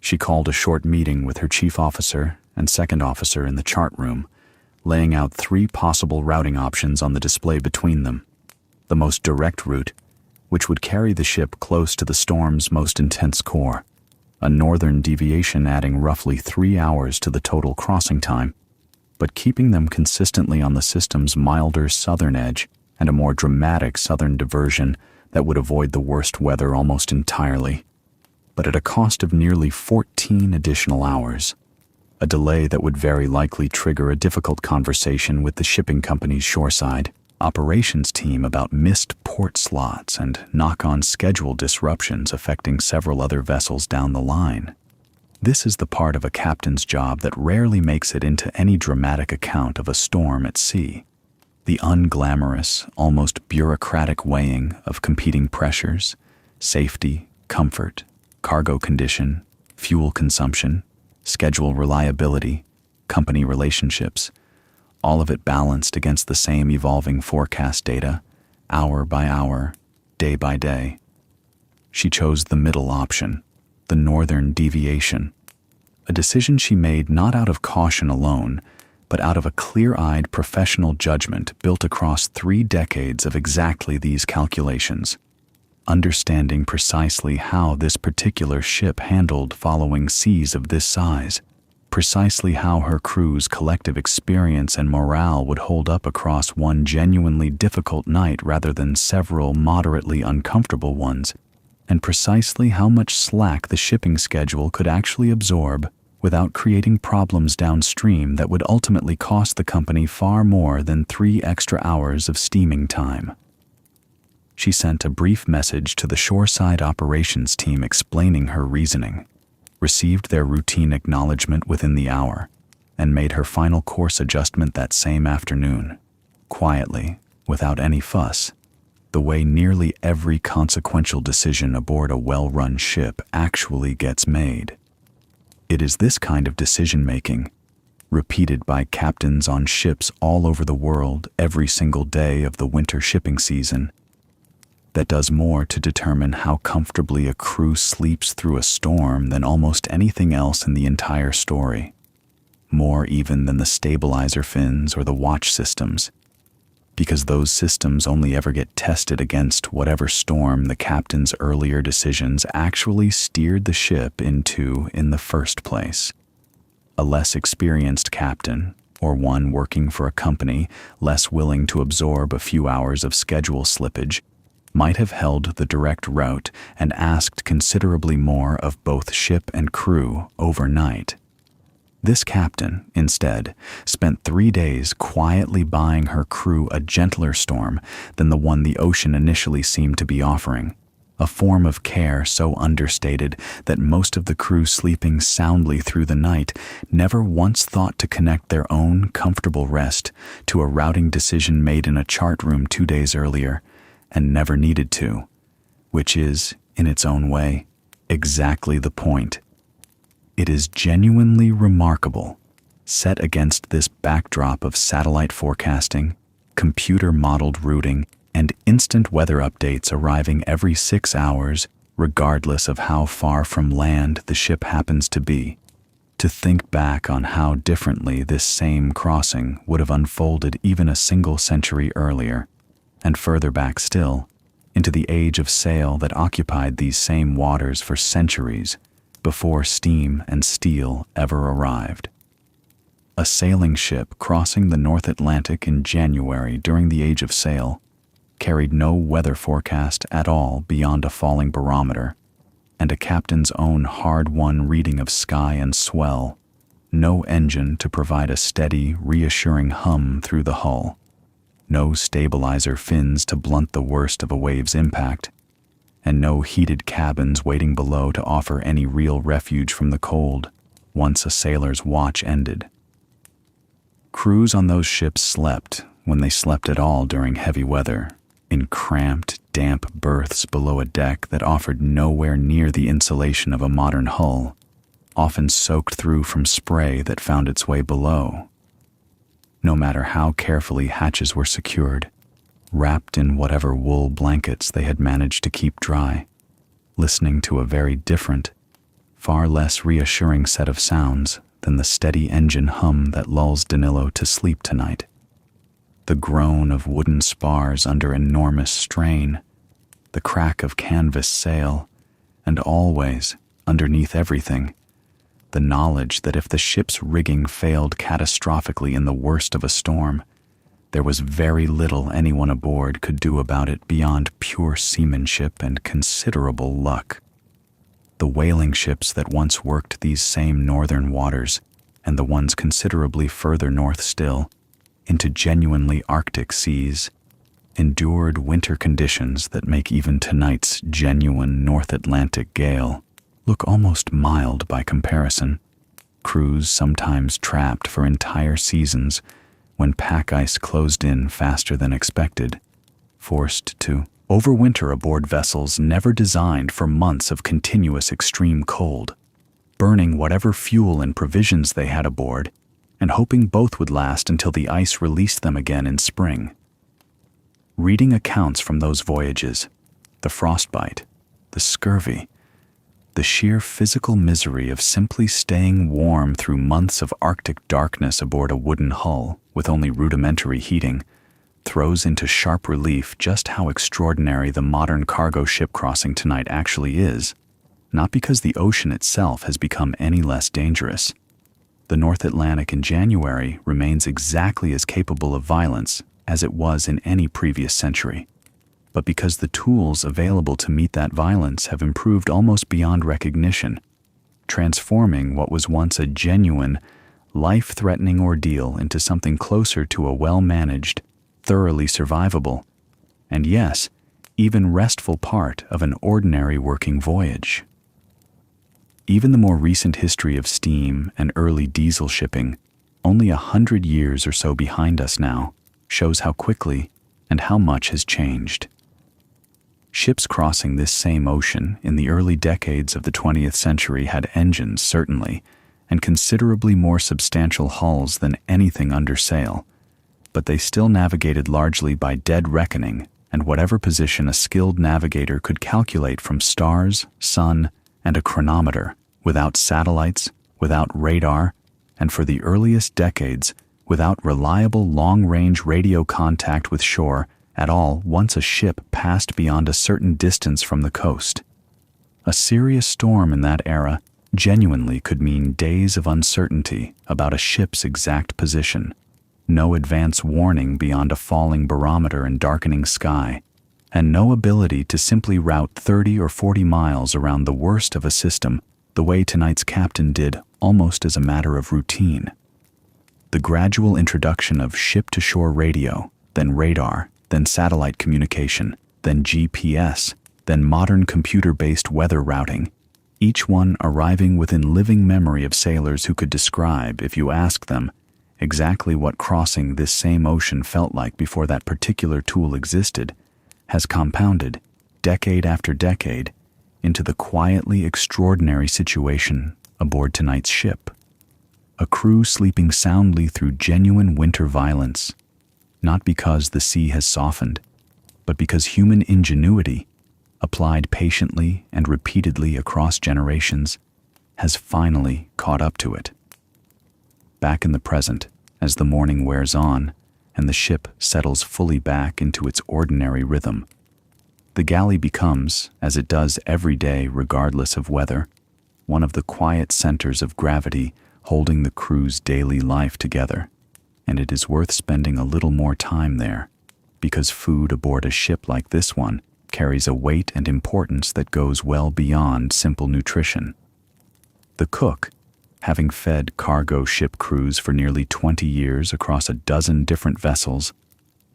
[SPEAKER 1] she called a short meeting with her chief officer and second officer in the chart room, laying out 3 possible routing options on the display between them. The most direct route, which would carry the ship close to the storm's most intense core, a northern deviation adding roughly 3 hours to the total crossing time, but keeping them consistently on the system's milder southern edge and a more dramatic southern diversion that would avoid the worst weather almost entirely, but at a cost of nearly 14 additional hours, a delay that would very likely trigger a difficult conversation with the shipping company's shoreside operations team about missed port slots and knock-on schedule disruptions affecting several other vessels down the line. This is the part of a captain's job that rarely makes it into any dramatic account of a storm at sea. The unglamorous, almost bureaucratic weighing of competing pressures, safety, comfort, cargo condition, fuel consumption, schedule reliability, company relationships, all of it balanced against the same evolving forecast data, hour by hour, day by day. She chose the middle option, the northern deviation, a decision she made not out of caution alone, but out of a clear-eyed professional judgment built across 3 decades of exactly these calculations, understanding precisely how this particular ship handled following seas of this size, precisely how her crew's collective experience and morale would hold up across one genuinely difficult night rather than several moderately uncomfortable ones, and precisely how much slack the shipping schedule could actually absorb without creating problems downstream that would ultimately cost the company far more than 3 extra hours of steaming time. She sent a brief message to the shoreside operations team explaining her reasoning, received their routine acknowledgement within the hour, and made her final course adjustment that same afternoon, quietly, without any fuss, the way nearly every consequential decision aboard a well-run ship actually gets made. It is this kind of decision-making, repeated by captains on ships all over the world every single day of the winter shipping season, that does more to determine how comfortably a crew sleeps through a storm than almost anything else in the entire story, more even than the stabilizer fins or the watch systems, because those systems only ever get tested against whatever storm the captain's earlier decisions actually steered the ship into in the first place. A less experienced captain, or one working for a company less willing to absorb a few hours of schedule slippage, might have held the direct route and asked considerably more of both ship and crew overnight. This captain, instead, spent 3 days quietly buying her crew a gentler storm than the one the ocean initially seemed to be offering, a form of care so understated that most of the crew sleeping soundly through the night never once thought to connect their own comfortable rest to a routing decision made in a chart room 2 days earlier, and never needed to, which is, in its own way, exactly the point. It is genuinely remarkable, set against this backdrop of satellite forecasting, computer-modeled routing, and instant weather updates arriving every 6 hours, regardless of how far from land the ship happens to be, to think back on how differently this same crossing would have unfolded even a single century earlier, and further back still, into the age of sail that occupied these same waters for centuries before steam and steel ever arrived. A sailing ship crossing the North Atlantic in January during the age of sail carried no weather forecast at all beyond a falling barometer, and a captain's own hard-won reading of sky and swell, no engine to provide a steady, reassuring hum through the hull, no stabilizer fins to blunt the worst of a wave's impact, and no heated cabins waiting below to offer any real refuge from the cold once a sailor's watch ended. Crews on those ships slept, when they slept at all during heavy weather, in cramped, damp berths below a deck that offered nowhere near the insulation of a modern hull, often soaked through from spray that found its way below. No matter how carefully hatches were secured, wrapped in whatever wool blankets they had managed to keep dry, listening to a very different, far less reassuring set of sounds than the steady engine hum that lulls Danilo to sleep tonight. The groan of wooden spars under enormous strain, the crack of canvas sail, and always, underneath everything, the knowledge that if the ship's rigging failed catastrophically in the worst of a storm, there was very little anyone aboard could do about it beyond pure seamanship and considerable luck. The whaling ships that once worked these same northern waters, and the ones considerably further north still, into genuinely Arctic seas, endured winter conditions that make even tonight's genuine North Atlantic gale look almost mild by comparison. Crews sometimes trapped for entire seasons when pack ice closed in faster than expected, forced to overwinter aboard vessels never designed for months of continuous extreme cold, burning whatever fuel and provisions they had aboard, and hoping both would last until the ice released them again in spring. Reading accounts from those voyages, the frostbite, the scurvy, the sheer physical misery of simply staying warm through months of Arctic darkness aboard a wooden hull with only rudimentary heating, throws into sharp relief just how extraordinary the modern cargo ship crossing tonight actually is, not because the ocean itself has become any less dangerous. The North Atlantic in January remains exactly as capable of violence as it was in any previous century, but because the tools available to meet that violence have improved almost beyond recognition, transforming what was once a genuine, life-threatening ordeal into something closer to a well-managed, thoroughly survivable, and yes, even restful part of an ordinary working voyage. Even the more recent history of steam and early diesel shipping, only 100 years or so behind us now, shows how quickly and how much has changed. Ships crossing this same ocean in the early decades of the 20th century had engines, certainly, and considerably more substantial hulls than anything under sail, but they still navigated largely by dead reckoning and whatever position a skilled navigator could calculate from stars, sun, and a chronometer, without satellites, without radar, and for the earliest decades, without reliable long-range radio contact with shore at all once a ship passed beyond a certain distance from the coast. A serious storm in that era genuinely could mean days of uncertainty about a ship's exact position, no advance warning beyond a falling barometer and darkening sky, and no ability to simply route 30 or 40 miles around the worst of a system the way tonight's captain did, almost as a matter of routine. The gradual introduction of ship-to-shore radio, then radar, then satellite communication, then GPS, then modern computer-based weather routing, each one arriving within living memory of sailors who could describe, if you asked them, exactly what crossing this same ocean felt like before that particular tool existed, has compounded, decade after decade, into the quietly extraordinary situation aboard tonight's ship. A crew sleeping soundly through genuine winter violence, not because the sea has softened, but because human ingenuity, applied patiently and repeatedly across generations, has finally caught up to it. Back in the present, as the morning wears on and the ship settles fully back into its ordinary rhythm, the galley becomes, as it does every day regardless of weather, one of the quiet centers of gravity holding the crew's daily life together, and it is worth spending a little more time there, because food aboard a ship like this one carries a weight and importance that goes well beyond simple nutrition. The cook, having fed cargo ship crews for nearly 20 years across a dozen different vessels,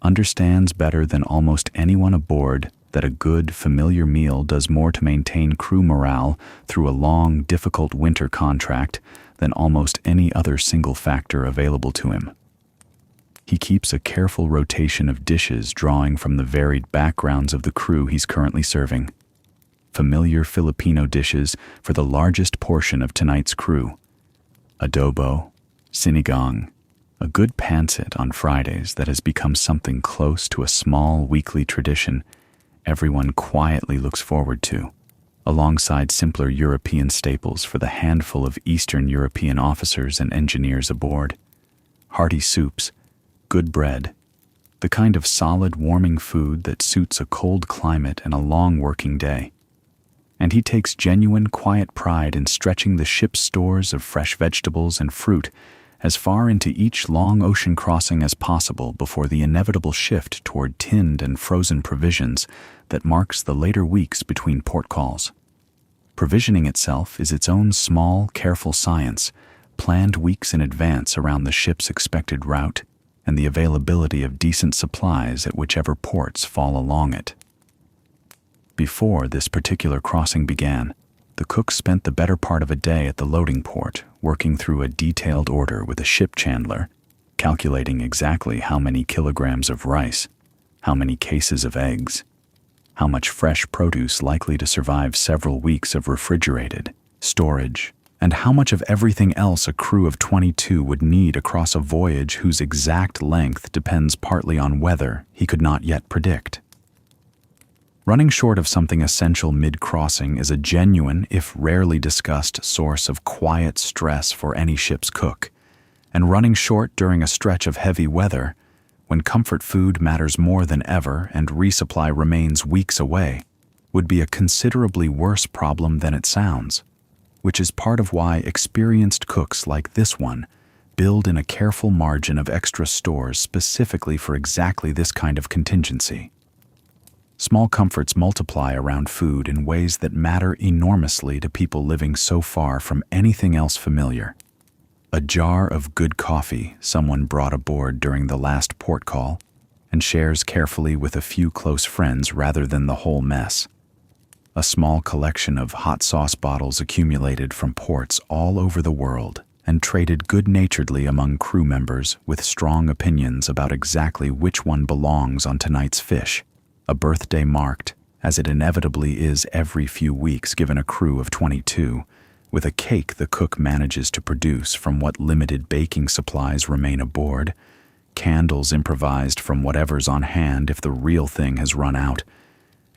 [SPEAKER 1] understands better than almost anyone aboard that a good, familiar meal does more to maintain crew morale through a long, difficult winter contract than almost any other single factor available to him. He keeps a careful rotation of dishes drawing from the varied backgrounds of the crew he's currently serving. Familiar Filipino dishes for the largest portion of tonight's crew. Adobo, sinigang, a good pancit on Fridays that has become something close to a small weekly tradition everyone quietly looks forward to, alongside simpler European staples for the handful of Eastern European officers and engineers aboard. Hearty soups, good bread, the kind of solid, warming food that suits a cold climate and a long working day. And he takes genuine, quiet pride in stretching the ship's stores of fresh vegetables and fruit as far into each long ocean crossing as possible before the inevitable shift toward tinned and frozen provisions that marks the later weeks between port calls. Provisioning itself is its own small, careful science, planned weeks in advance around the ship's expected route and the availability of decent supplies at whichever ports fall along it. Before this particular crossing began, the cook spent the better part of a day at the loading port, working through a detailed order with a ship chandler, calculating exactly how many kilograms of rice, how many cases of eggs, how much fresh produce likely to survive several weeks of refrigerated storage, and how much of everything else a crew of 22 would need across a voyage whose exact length depends partly on weather he could not yet predict. Running short of something essential mid-crossing is a genuine, if rarely discussed, source of quiet stress for any ship's cook, and running short during a stretch of heavy weather, when comfort food matters more than ever and resupply remains weeks away, would be a considerably worse problem than it sounds, which is part of why experienced cooks like this one build in a careful margin of extra stores specifically for exactly this kind of contingency. Small comforts multiply around food in ways that matter enormously to people living so far from anything else familiar. A jar of good coffee someone brought aboard during the last port call and shares carefully with a few close friends rather than the whole mess. A small collection of hot sauce bottles accumulated from ports all over the world and traded good-naturedly among crew members with strong opinions about exactly which one belongs on tonight's fish. A birthday marked, as it inevitably is every few weeks given a crew of 22, with a cake the cook manages to produce from what limited baking supplies remain aboard, candles improvised from whatever's on hand if the real thing has run out,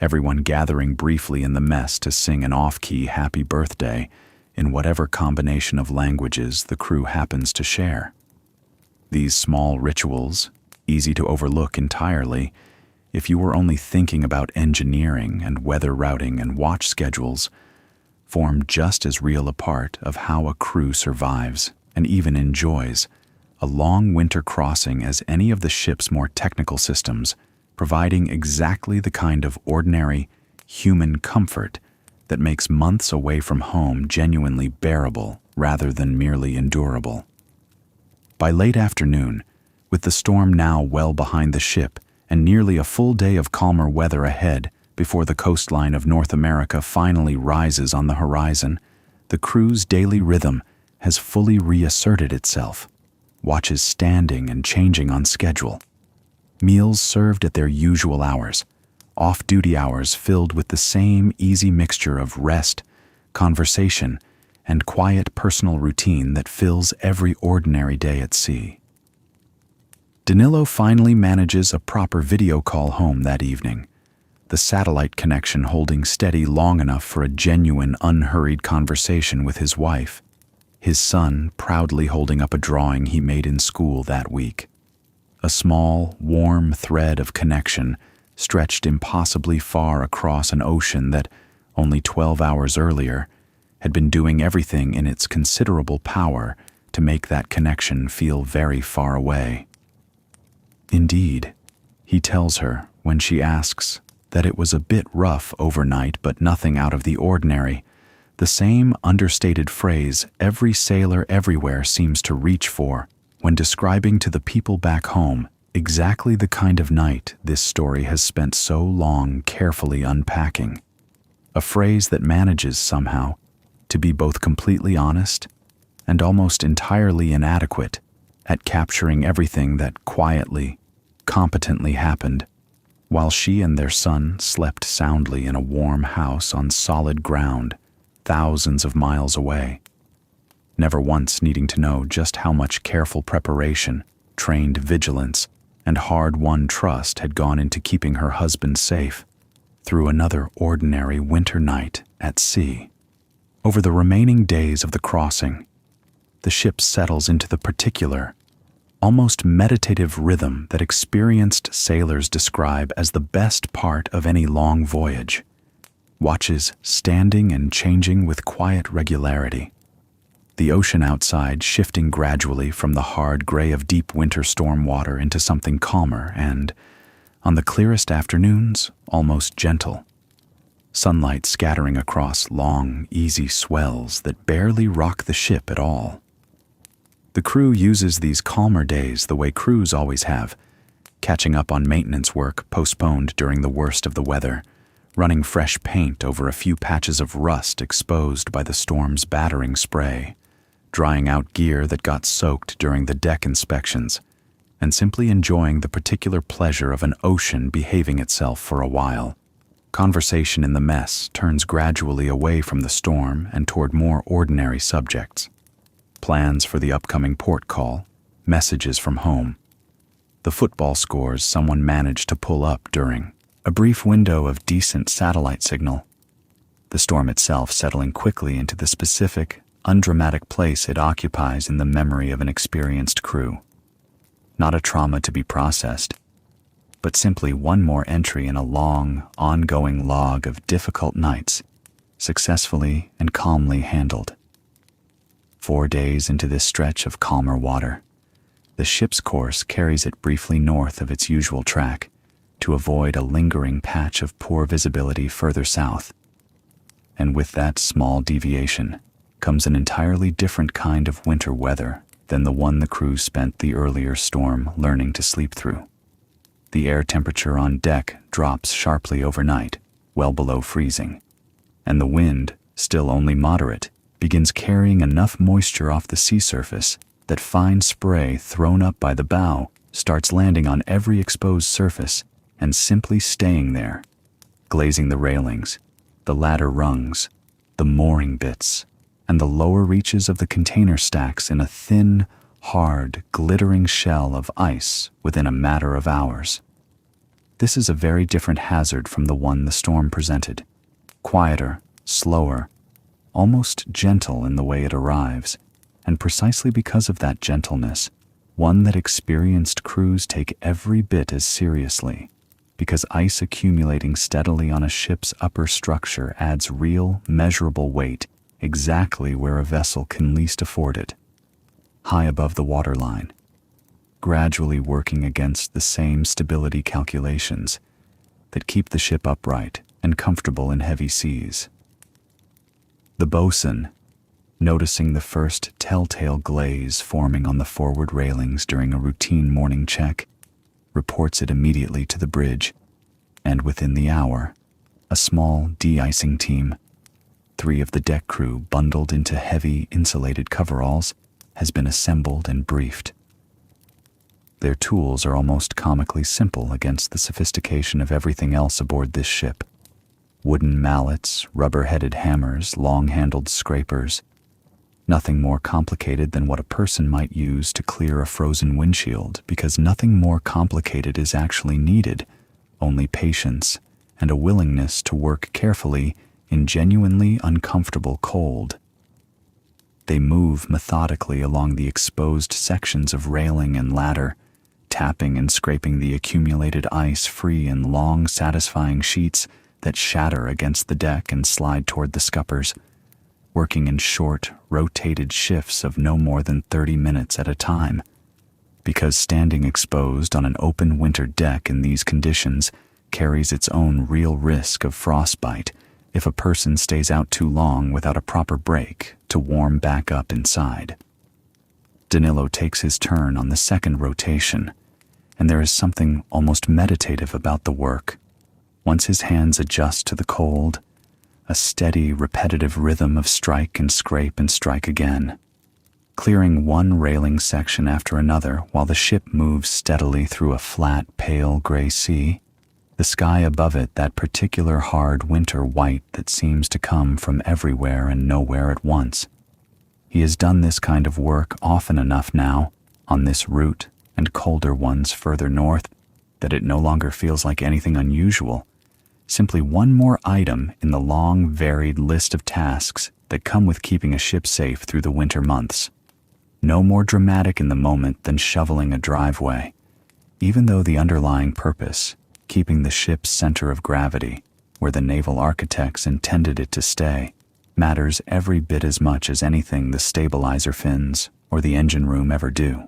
[SPEAKER 1] everyone gathering briefly in the mess to sing an off-key happy birthday in whatever combination of languages the crew happens to share. These small rituals, easy to overlook entirely, if you were only thinking about engineering and weather routing and watch schedules, form just as real a part of how a crew survives and even enjoys a long winter crossing as any of the ship's more technical systems, providing exactly the kind of ordinary, human comfort that makes months away from home genuinely bearable rather than merely endurable. By late afternoon, with the storm now well behind the ship and nearly a full day of calmer weather ahead before the coastline of North America finally rises on the horizon, the crew's daily rhythm has fully reasserted itself. Watches standing and changing on schedule. Meals served at their usual hours. Off-duty hours filled with the same easy mixture of rest, conversation, and quiet personal routine that fills every ordinary day at sea. Danilo finally manages a proper video call home that evening, the satellite connection holding steady long enough for a genuine, unhurried conversation with his wife, his son proudly holding up a drawing he made in school that week. A small, warm thread of connection stretched impossibly far across an ocean that, only 12 hours earlier, had been doing everything in its considerable power to make that connection feel very far away. Indeed, he tells her when she asks that it was a bit rough overnight but nothing out of the ordinary, the same understated phrase every sailor everywhere seems to reach for when describing to the people back home exactly the kind of night this story has spent so long carefully unpacking. A phrase that manages somehow to be both completely honest and almost entirely inadequate at capturing everything that quietly, competently happened while she and their son slept soundly in a warm house on solid ground thousands of miles away, never once needing to know just how much careful preparation, trained vigilance, and hard-won trust had gone into keeping her husband safe through another ordinary winter night at sea. Over the remaining days of the crossing, the ship settles into the particular, almost meditative rhythm that experienced sailors describe as the best part of any long voyage. Watches standing and changing with quiet regularity. The ocean outside shifting gradually from the hard gray of deep winter storm water into something calmer and, on the clearest afternoons, almost gentle. Sunlight scattering across long, easy swells that barely rock the ship at all. The crew uses these calmer days the way crews always have, catching up on maintenance work postponed during the worst of the weather, running fresh paint over a few patches of rust exposed by the storm's battering spray, drying out gear that got soaked during the deck inspections, and simply enjoying the particular pleasure of an ocean behaving itself for a while. Conversation in the mess turns gradually away from the storm and toward more ordinary subjects. Plans for the upcoming port call, messages from home, the football scores someone managed to pull up during a brief window of decent satellite signal, the storm itself settling quickly into the specific, undramatic place it occupies in the memory of an experienced crew. Not a trauma to be processed, but simply one more entry in a long, ongoing log of difficult nights, successfully and calmly handled. 4 days into this stretch of calmer water, the ship's course carries it briefly north of its usual track to avoid a lingering patch of poor visibility further south. And with that small deviation comes an entirely different kind of winter weather than the one the crew spent the earlier storm learning to sleep through. The air temperature on deck drops sharply overnight, well below freezing, and the wind, still only moderate, begins carrying enough moisture off the sea surface that fine spray thrown up by the bow starts landing on every exposed surface and simply staying there, glazing the railings, the ladder rungs, the mooring bits, and the lower reaches of the container stacks in a thin, hard, glittering shell of ice within a matter of hours. This is a very different hazard from the one the storm presented. Quieter, slower, almost gentle in the way it arrives, and precisely because of that gentleness, one that experienced crews take every bit as seriously, because ice accumulating steadily on a ship's upper structure adds real, measurable weight exactly where a vessel can least afford it, high above the waterline. gradually working against the same stability calculations that keep the ship upright and comfortable in heavy seas. The bosun, noticing the first telltale glaze forming on the forward railings during a routine morning check, reports it immediately to the bridge, and within the hour, a small de-icing team, 3 of the deck crew bundled into heavy insulated coveralls, has been assembled and briefed. Their tools are almost comically simple against the sophistication of everything else aboard this ship. Wooden mallets, rubber-headed hammers, long-handled scrapers. Nothing more complicated than what a person might use to clear a frozen windshield, because nothing more complicated is actually needed, only patience and a willingness to work carefully in genuinely uncomfortable cold. They move methodically along the exposed sections of railing and ladder, tapping and scraping the accumulated ice free in long, satisfying sheets that shatter against the deck and slide toward the scuppers, working in short, rotated shifts of no more than 30 minutes at a time, because standing exposed on an open winter deck in these conditions carries its own real risk of frostbite if a person stays out too long without a proper break to warm back up inside. Danilo takes his turn on the second rotation, and there is something almost meditative about the work. Once his hands adjust to the cold, a steady, repetitive rhythm of strike and strike again, clearing one railing section after another while the ship moves steadily through a flat, pale gray sea, the sky above it that particular hard winter white that seems to come from everywhere and nowhere at once. He has done this kind of work often enough now, on this route and colder ones further north, that it no longer feels like anything unusual, simply one more item in the long, varied list of tasks that come with keeping a ship safe through the winter months. No more dramatic in the moment than shoveling a driveway, even though the underlying purpose, keeping the ship's center of gravity, where the naval architects intended it to stay, matters every bit as much as anything the stabilizer fins or the engine room ever do.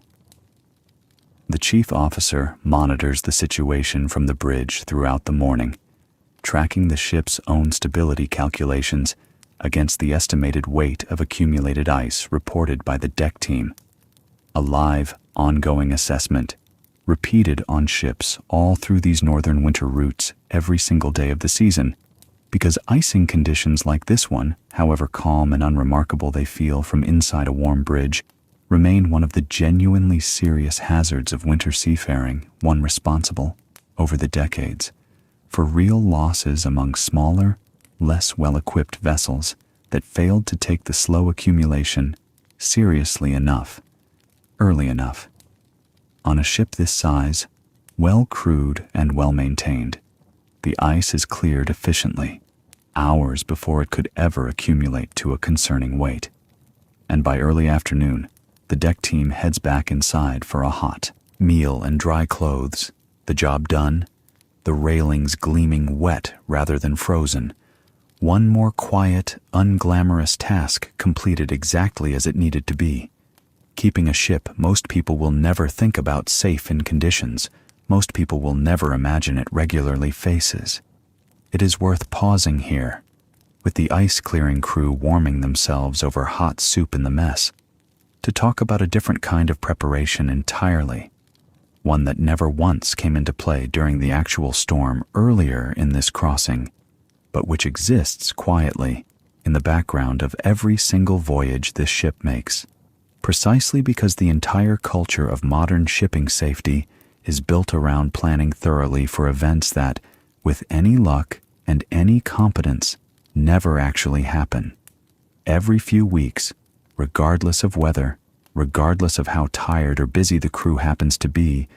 [SPEAKER 1] The chief officer monitors the situation from the bridge throughout the morning, tracking the ship's own stability calculations against the estimated weight of accumulated ice reported by the deck team. A live, ongoing assessment, repeated on ships all through these northern winter routes every single day of the season, because icing conditions like this one, however calm and unremarkable they feel from inside a warm bridge, remain one of the genuinely serious hazards of winter seafaring, one responsible, over the decades, for real losses among smaller, less well-equipped vessels that failed to take the slow accumulation seriously enough, early enough. On a ship this size, well-crewed and well-maintained, the ice is cleared efficiently, hours before it could ever accumulate to a concerning weight. And by early afternoon, the deck team heads back inside for a hot meal and dry clothes, the job done, the railings gleaming wet rather than frozen, one more quiet, unglamorous task completed exactly as it needed to be. Keeping a ship most people will never think about safe in conditions, most people will never imagine it regularly faces. It is worth pausing here, with the ice-clearing crew warming themselves over hot soup in the mess, to talk about a different kind of preparation entirely, one that never once came into play during the actual storm earlier in this crossing, but which exists quietly in the background of every single voyage this ship makes, precisely because the entire culture of modern shipping safety is built around planning thoroughly for events that, with any luck and any competence, never actually happen. Every few weeks, regardless of weather, regardless of how tired or busy the crew happens to be,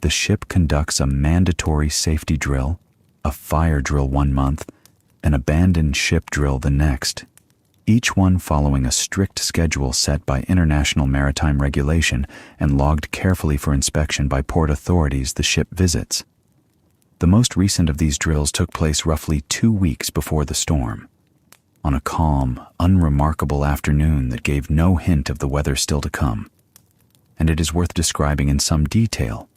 [SPEAKER 1] the ship conducts a mandatory safety drill, a fire drill one month, an abandoned ship drill the next, each one following a strict schedule set by international maritime regulation and logged carefully for inspection by port authorities the ship visits. The most recent of these drills took place roughly 2 weeks before the storm, on a calm, unremarkable afternoon that gave no hint of the weather still to come. and it is worth describing in some detail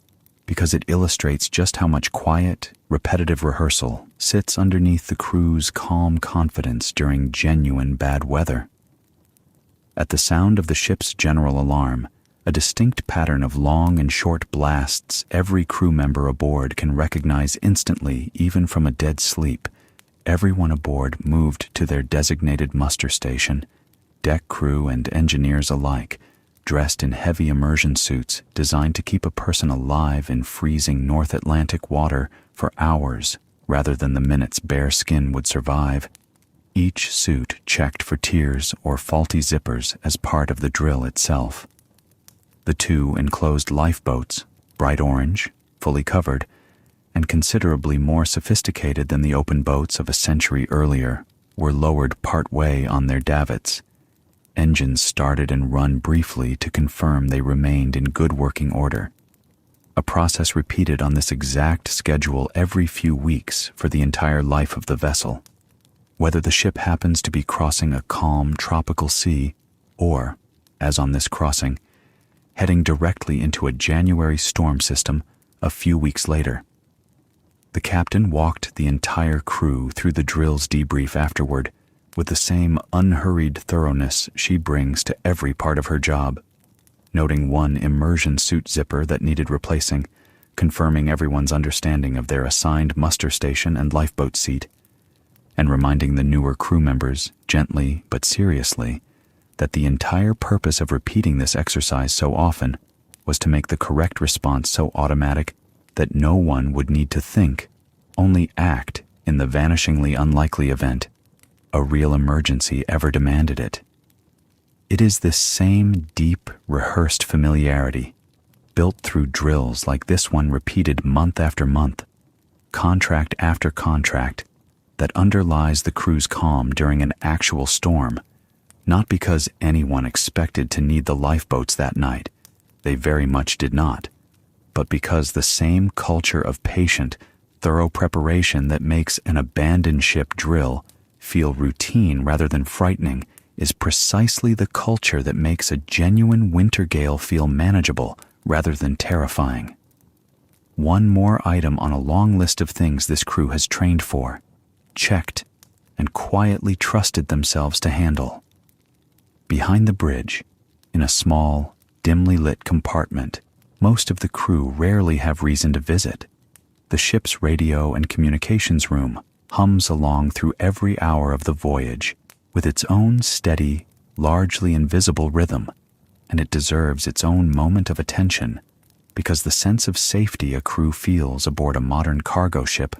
[SPEAKER 1] because it illustrates just how much quiet, repetitive rehearsal sits underneath the crew's calm confidence during genuine bad weather. At the sound of the ship's general alarm, a distinct pattern of long and short blasts every crew member aboard can recognize instantly, even from a dead sleep. Everyone aboard moved to their designated muster station, deck crew and engineers alike, dressed in heavy immersion suits designed to keep a person alive in freezing North Atlantic water for hours rather than the minutes bare skin would survive. Each suit checked for tears or faulty zippers as part of the drill itself. The two enclosed lifeboats, bright orange, fully covered, and considerably more sophisticated than the open boats of a century earlier, were lowered part way on their davits. Engines started and run briefly to confirm they remained in good working order. A process repeated on this exact schedule every few weeks for the entire life of the vessel. Whether the ship happens to be crossing a calm tropical sea or, as on this crossing, heading directly into a January storm system a few weeks later. The captain walked the entire crew through the drill's debrief afterward with the same unhurried thoroughness she brings to every part of her job, noting one immersion suit zipper that needed replacing, confirming everyone's understanding of their assigned muster station and lifeboat seat, and reminding the newer crew members, gently but seriously, that the entire purpose of repeating this exercise so often was to make the correct response so automatic that no one would need to think, only act in the vanishingly unlikely event a real emergency ever demanded it. It is this same deep, rehearsed familiarity, built through drills like this one repeated month after month, contract after contract, that underlies the crew's calm during an actual storm, not because anyone expected to need the lifeboats that night, they very much did not, but because the same culture of patient, thorough preparation that makes an abandoned ship drill feel routine rather than frightening is precisely the culture that makes a genuine winter gale feel manageable rather than terrifying. One more item on a long list of things this crew has trained for, checked, and quietly trusted themselves to handle. Behind the bridge, in a small, dimly lit compartment, most of the crew rarely have reason to visit. The ship's radio and communications room hums along through every hour of the voyage with its own steady, largely invisible rhythm, and it deserves its own moment of attention because the sense of safety a crew feels aboard a modern cargo ship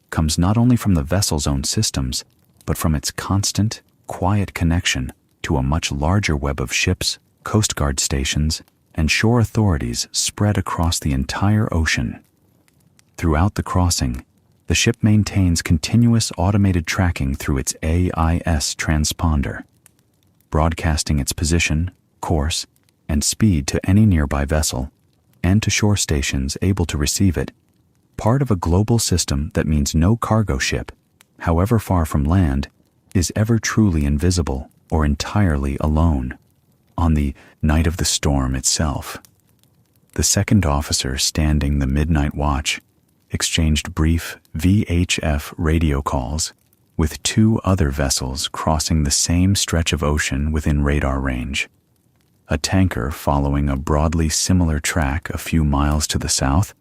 [SPEAKER 1] comes not only from the vessel's own systems, but from its constant, quiet connection to a much larger web of ships, Coast Guard stations, and shore authorities spread across the entire ocean. Throughout the crossing, the ship maintains continuous automated tracking through its AIS transponder, broadcasting its position, course, and speed to any nearby vessel, and to shore stations able to receive it, part of a global system that means no cargo ship, however far from land, is ever truly invisible or entirely alone. On the night of the storm itself, the second officer standing the midnight watch exchanged brief VHF radio calls with two other vessels crossing the same stretch of ocean within radar range. A tanker following a broadly similar track a few miles to the south,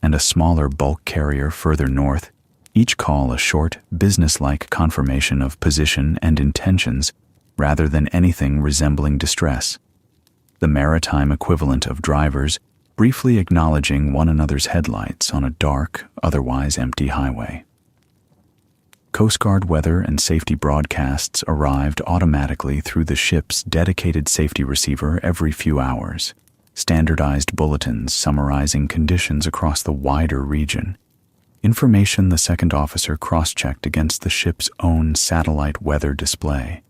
[SPEAKER 1] and a smaller bulk carrier further north, each call a short, businesslike confirmation of position and intentions rather than anything resembling distress. The maritime equivalent of drivers briefly acknowledging one another's headlights on a dark, otherwise empty highway. Coast Guard weather and safety broadcasts arrived automatically through the ship's dedicated safety receiver every few hours, standardized bulletins summarizing conditions across the wider region, information the second officer cross-checked against the ship's own satellite weather display.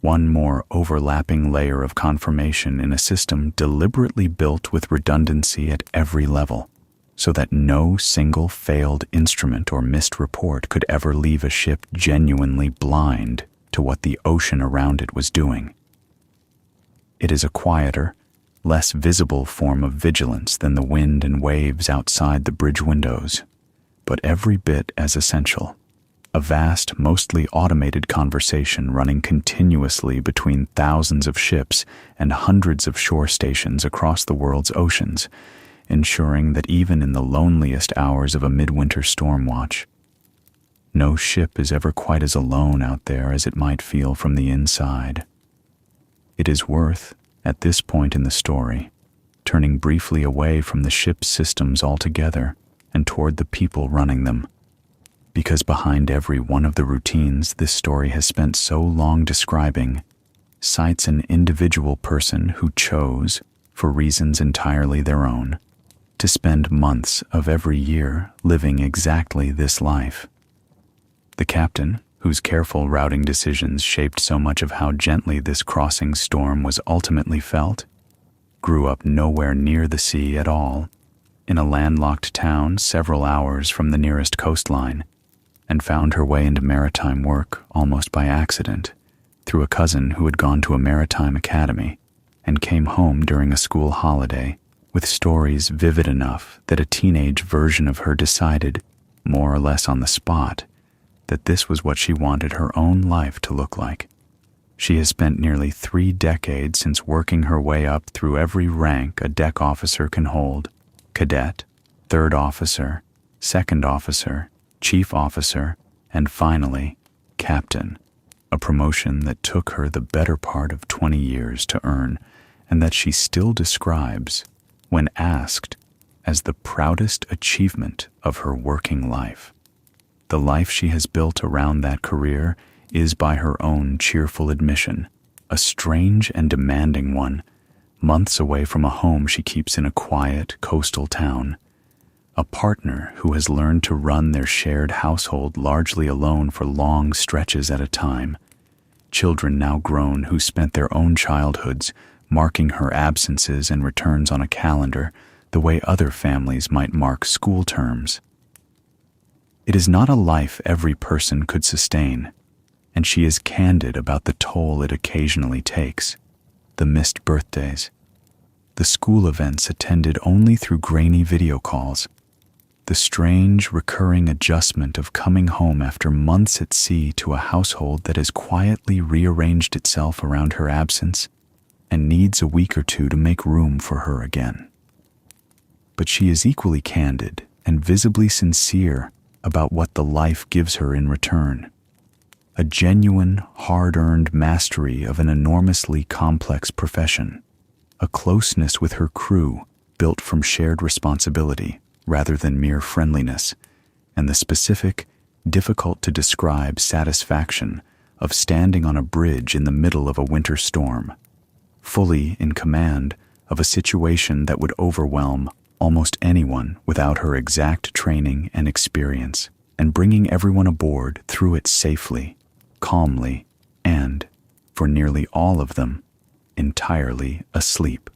[SPEAKER 1] One more overlapping layer of confirmation in a system deliberately built with redundancy at every level, so that no single failed instrument or missed report could ever leave a ship genuinely blind to what the ocean around it was doing. It is a quieter, less visible form of vigilance than the wind and waves outside the bridge windows, but every bit as essential. A vast, mostly automated conversation running continuously between thousands of ships and hundreds of shore stations across the world's oceans, ensuring that even in the loneliest hours of a midwinter storm watch, no ship is ever quite as alone out there as it might feel from the inside. It is worth, at this point in the story, turning briefly away from the ship's systems altogether and toward the people running them, because behind every one of the routines this story has spent so long describing sites an individual person who chose, for reasons entirely their own, to spend months of every year living exactly this life. The captain, whose careful routing decisions shaped so much of how gently this crossing storm was ultimately felt, grew up nowhere near the sea at all, in a landlocked town several hours from the nearest coastline, and found her way into maritime work almost by accident, through a cousin who had gone to a maritime academy and came home during a school holiday with stories vivid enough that a teenage version of her decided, more or less on the spot, that this was what she wanted her own life to look like. She has spent nearly 3 decades since working her way up through every rank a deck officer can hold: cadet, third officer, second officer, chief officer, and finally, captain, a promotion that took her the better part of 20 years to earn, and that she still describes, when asked, as the proudest achievement of her working life. The life she has built around that career is, by her own cheerful admission, a strange and demanding one, months away from a home she keeps in a quiet coastal town. A partner who has learned to run their shared household largely alone for long stretches at a time. Children now grown who spent their own childhoods marking her absences and returns on a calendar the way other families might mark school terms. It is not a life every person could sustain, and she is candid about the toll it occasionally takes: the missed birthdays, the school events attended only through grainy video calls, the strange recurring adjustment of coming home after months at sea to a household that has quietly rearranged itself around her absence and needs a week or two to make room for her again. But she is equally candid and visibly sincere about what the life gives her in return: a genuine, hard-earned mastery of an enormously complex profession, a closeness with her crew built from shared responsibility rather than mere friendliness, and the specific, difficult-to-describe satisfaction of standing on a bridge in the middle of a winter storm, fully in command of a situation that would overwhelm almost anyone without her exact training and experience, and bringing everyone aboard through it safely, calmly, and, for nearly all of them, entirely asleep.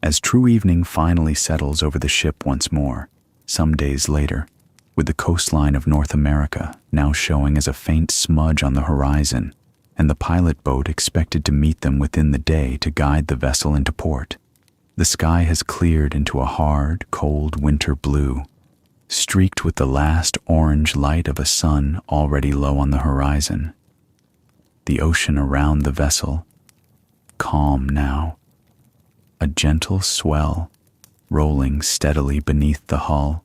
[SPEAKER 1] As true evening finally settles over the ship once more, some days later, with the coastline of North America now showing as a faint smudge on the horizon, and the pilot boat expected to meet them within the day to guide the vessel into port, the sky has cleared into a hard, cold winter blue, streaked with the last orange light of a sun already low on the horizon. The ocean around the vessel, calm now, a gentle swell rolling steadily beneath the hull,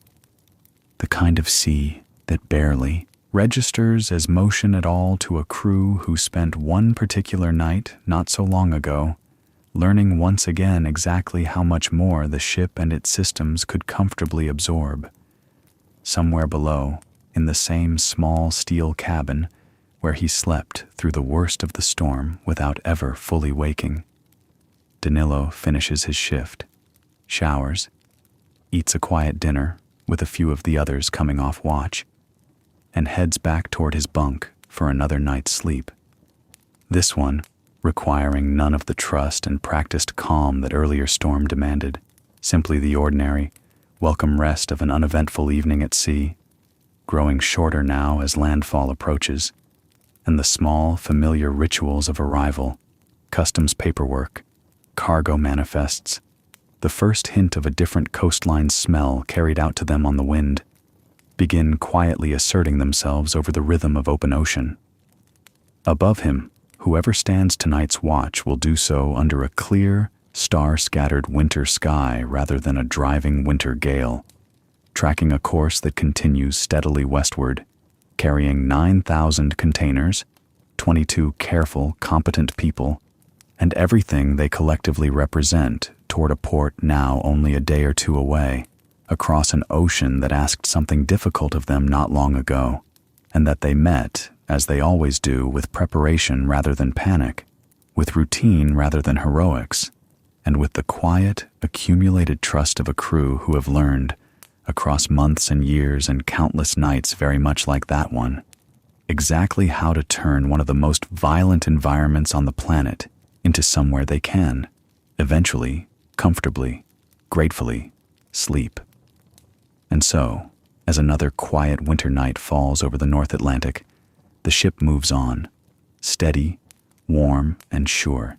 [SPEAKER 1] the kind of sea that barely registers as motion at all to a crew who spent one particular night not so long ago learning once again exactly how much more the ship and its systems could comfortably absorb. Somewhere below, in the same small steel cabin where he slept through the worst of the storm without ever fully waking, Danilo finishes his shift, showers, eats a quiet dinner with a few of the others coming off watch, and heads back toward his bunk for another night's sleep. This one requiring none of the trust and practiced calm that earlier storm demanded, simply the ordinary, welcome rest of an uneventful evening at sea, growing shorter now as landfall approaches, and the small, familiar rituals of arrival, customs paperwork, cargo manifests, the first hint of a different coastline smell carried out to them on the wind, begin quietly asserting themselves over the rhythm of open ocean. Above him, whoever stands tonight's watch will do so under a clear, star-scattered winter sky rather than a driving winter gale, tracking a course that continues steadily westward, carrying 9,000 containers, 22 careful, competent people, and everything they collectively represent toward a port now only a day or two away, across an ocean that asked something difficult of them not long ago, and that they met, as they always do, with preparation rather than panic, with routine rather than heroics, and with the quiet, accumulated trust of a crew who have learned, across months and years and countless nights very much like that one, exactly how to turn one of the most violent environments on the planet into somewhere they can, eventually, comfortably, gratefully, sleep. And so, as another quiet winter night falls over the North Atlantic, the ship moves on, steady, warm, and sure,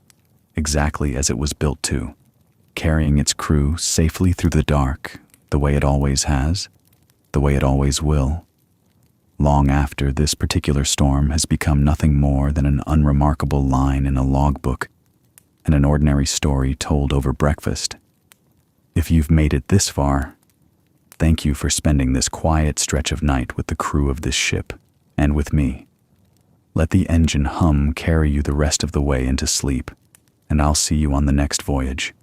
[SPEAKER 1] exactly as it was built to, carrying its crew safely through the dark, the way it always has, the way it always will, long after this particular storm has become nothing more than an unremarkable line in a logbook and an ordinary story told over breakfast. If you've made it this far, thank you for spending this quiet stretch of night with the crew of this ship, and with me. Let the engine hum carry you the rest of the way into sleep, and I'll see you on the next voyage.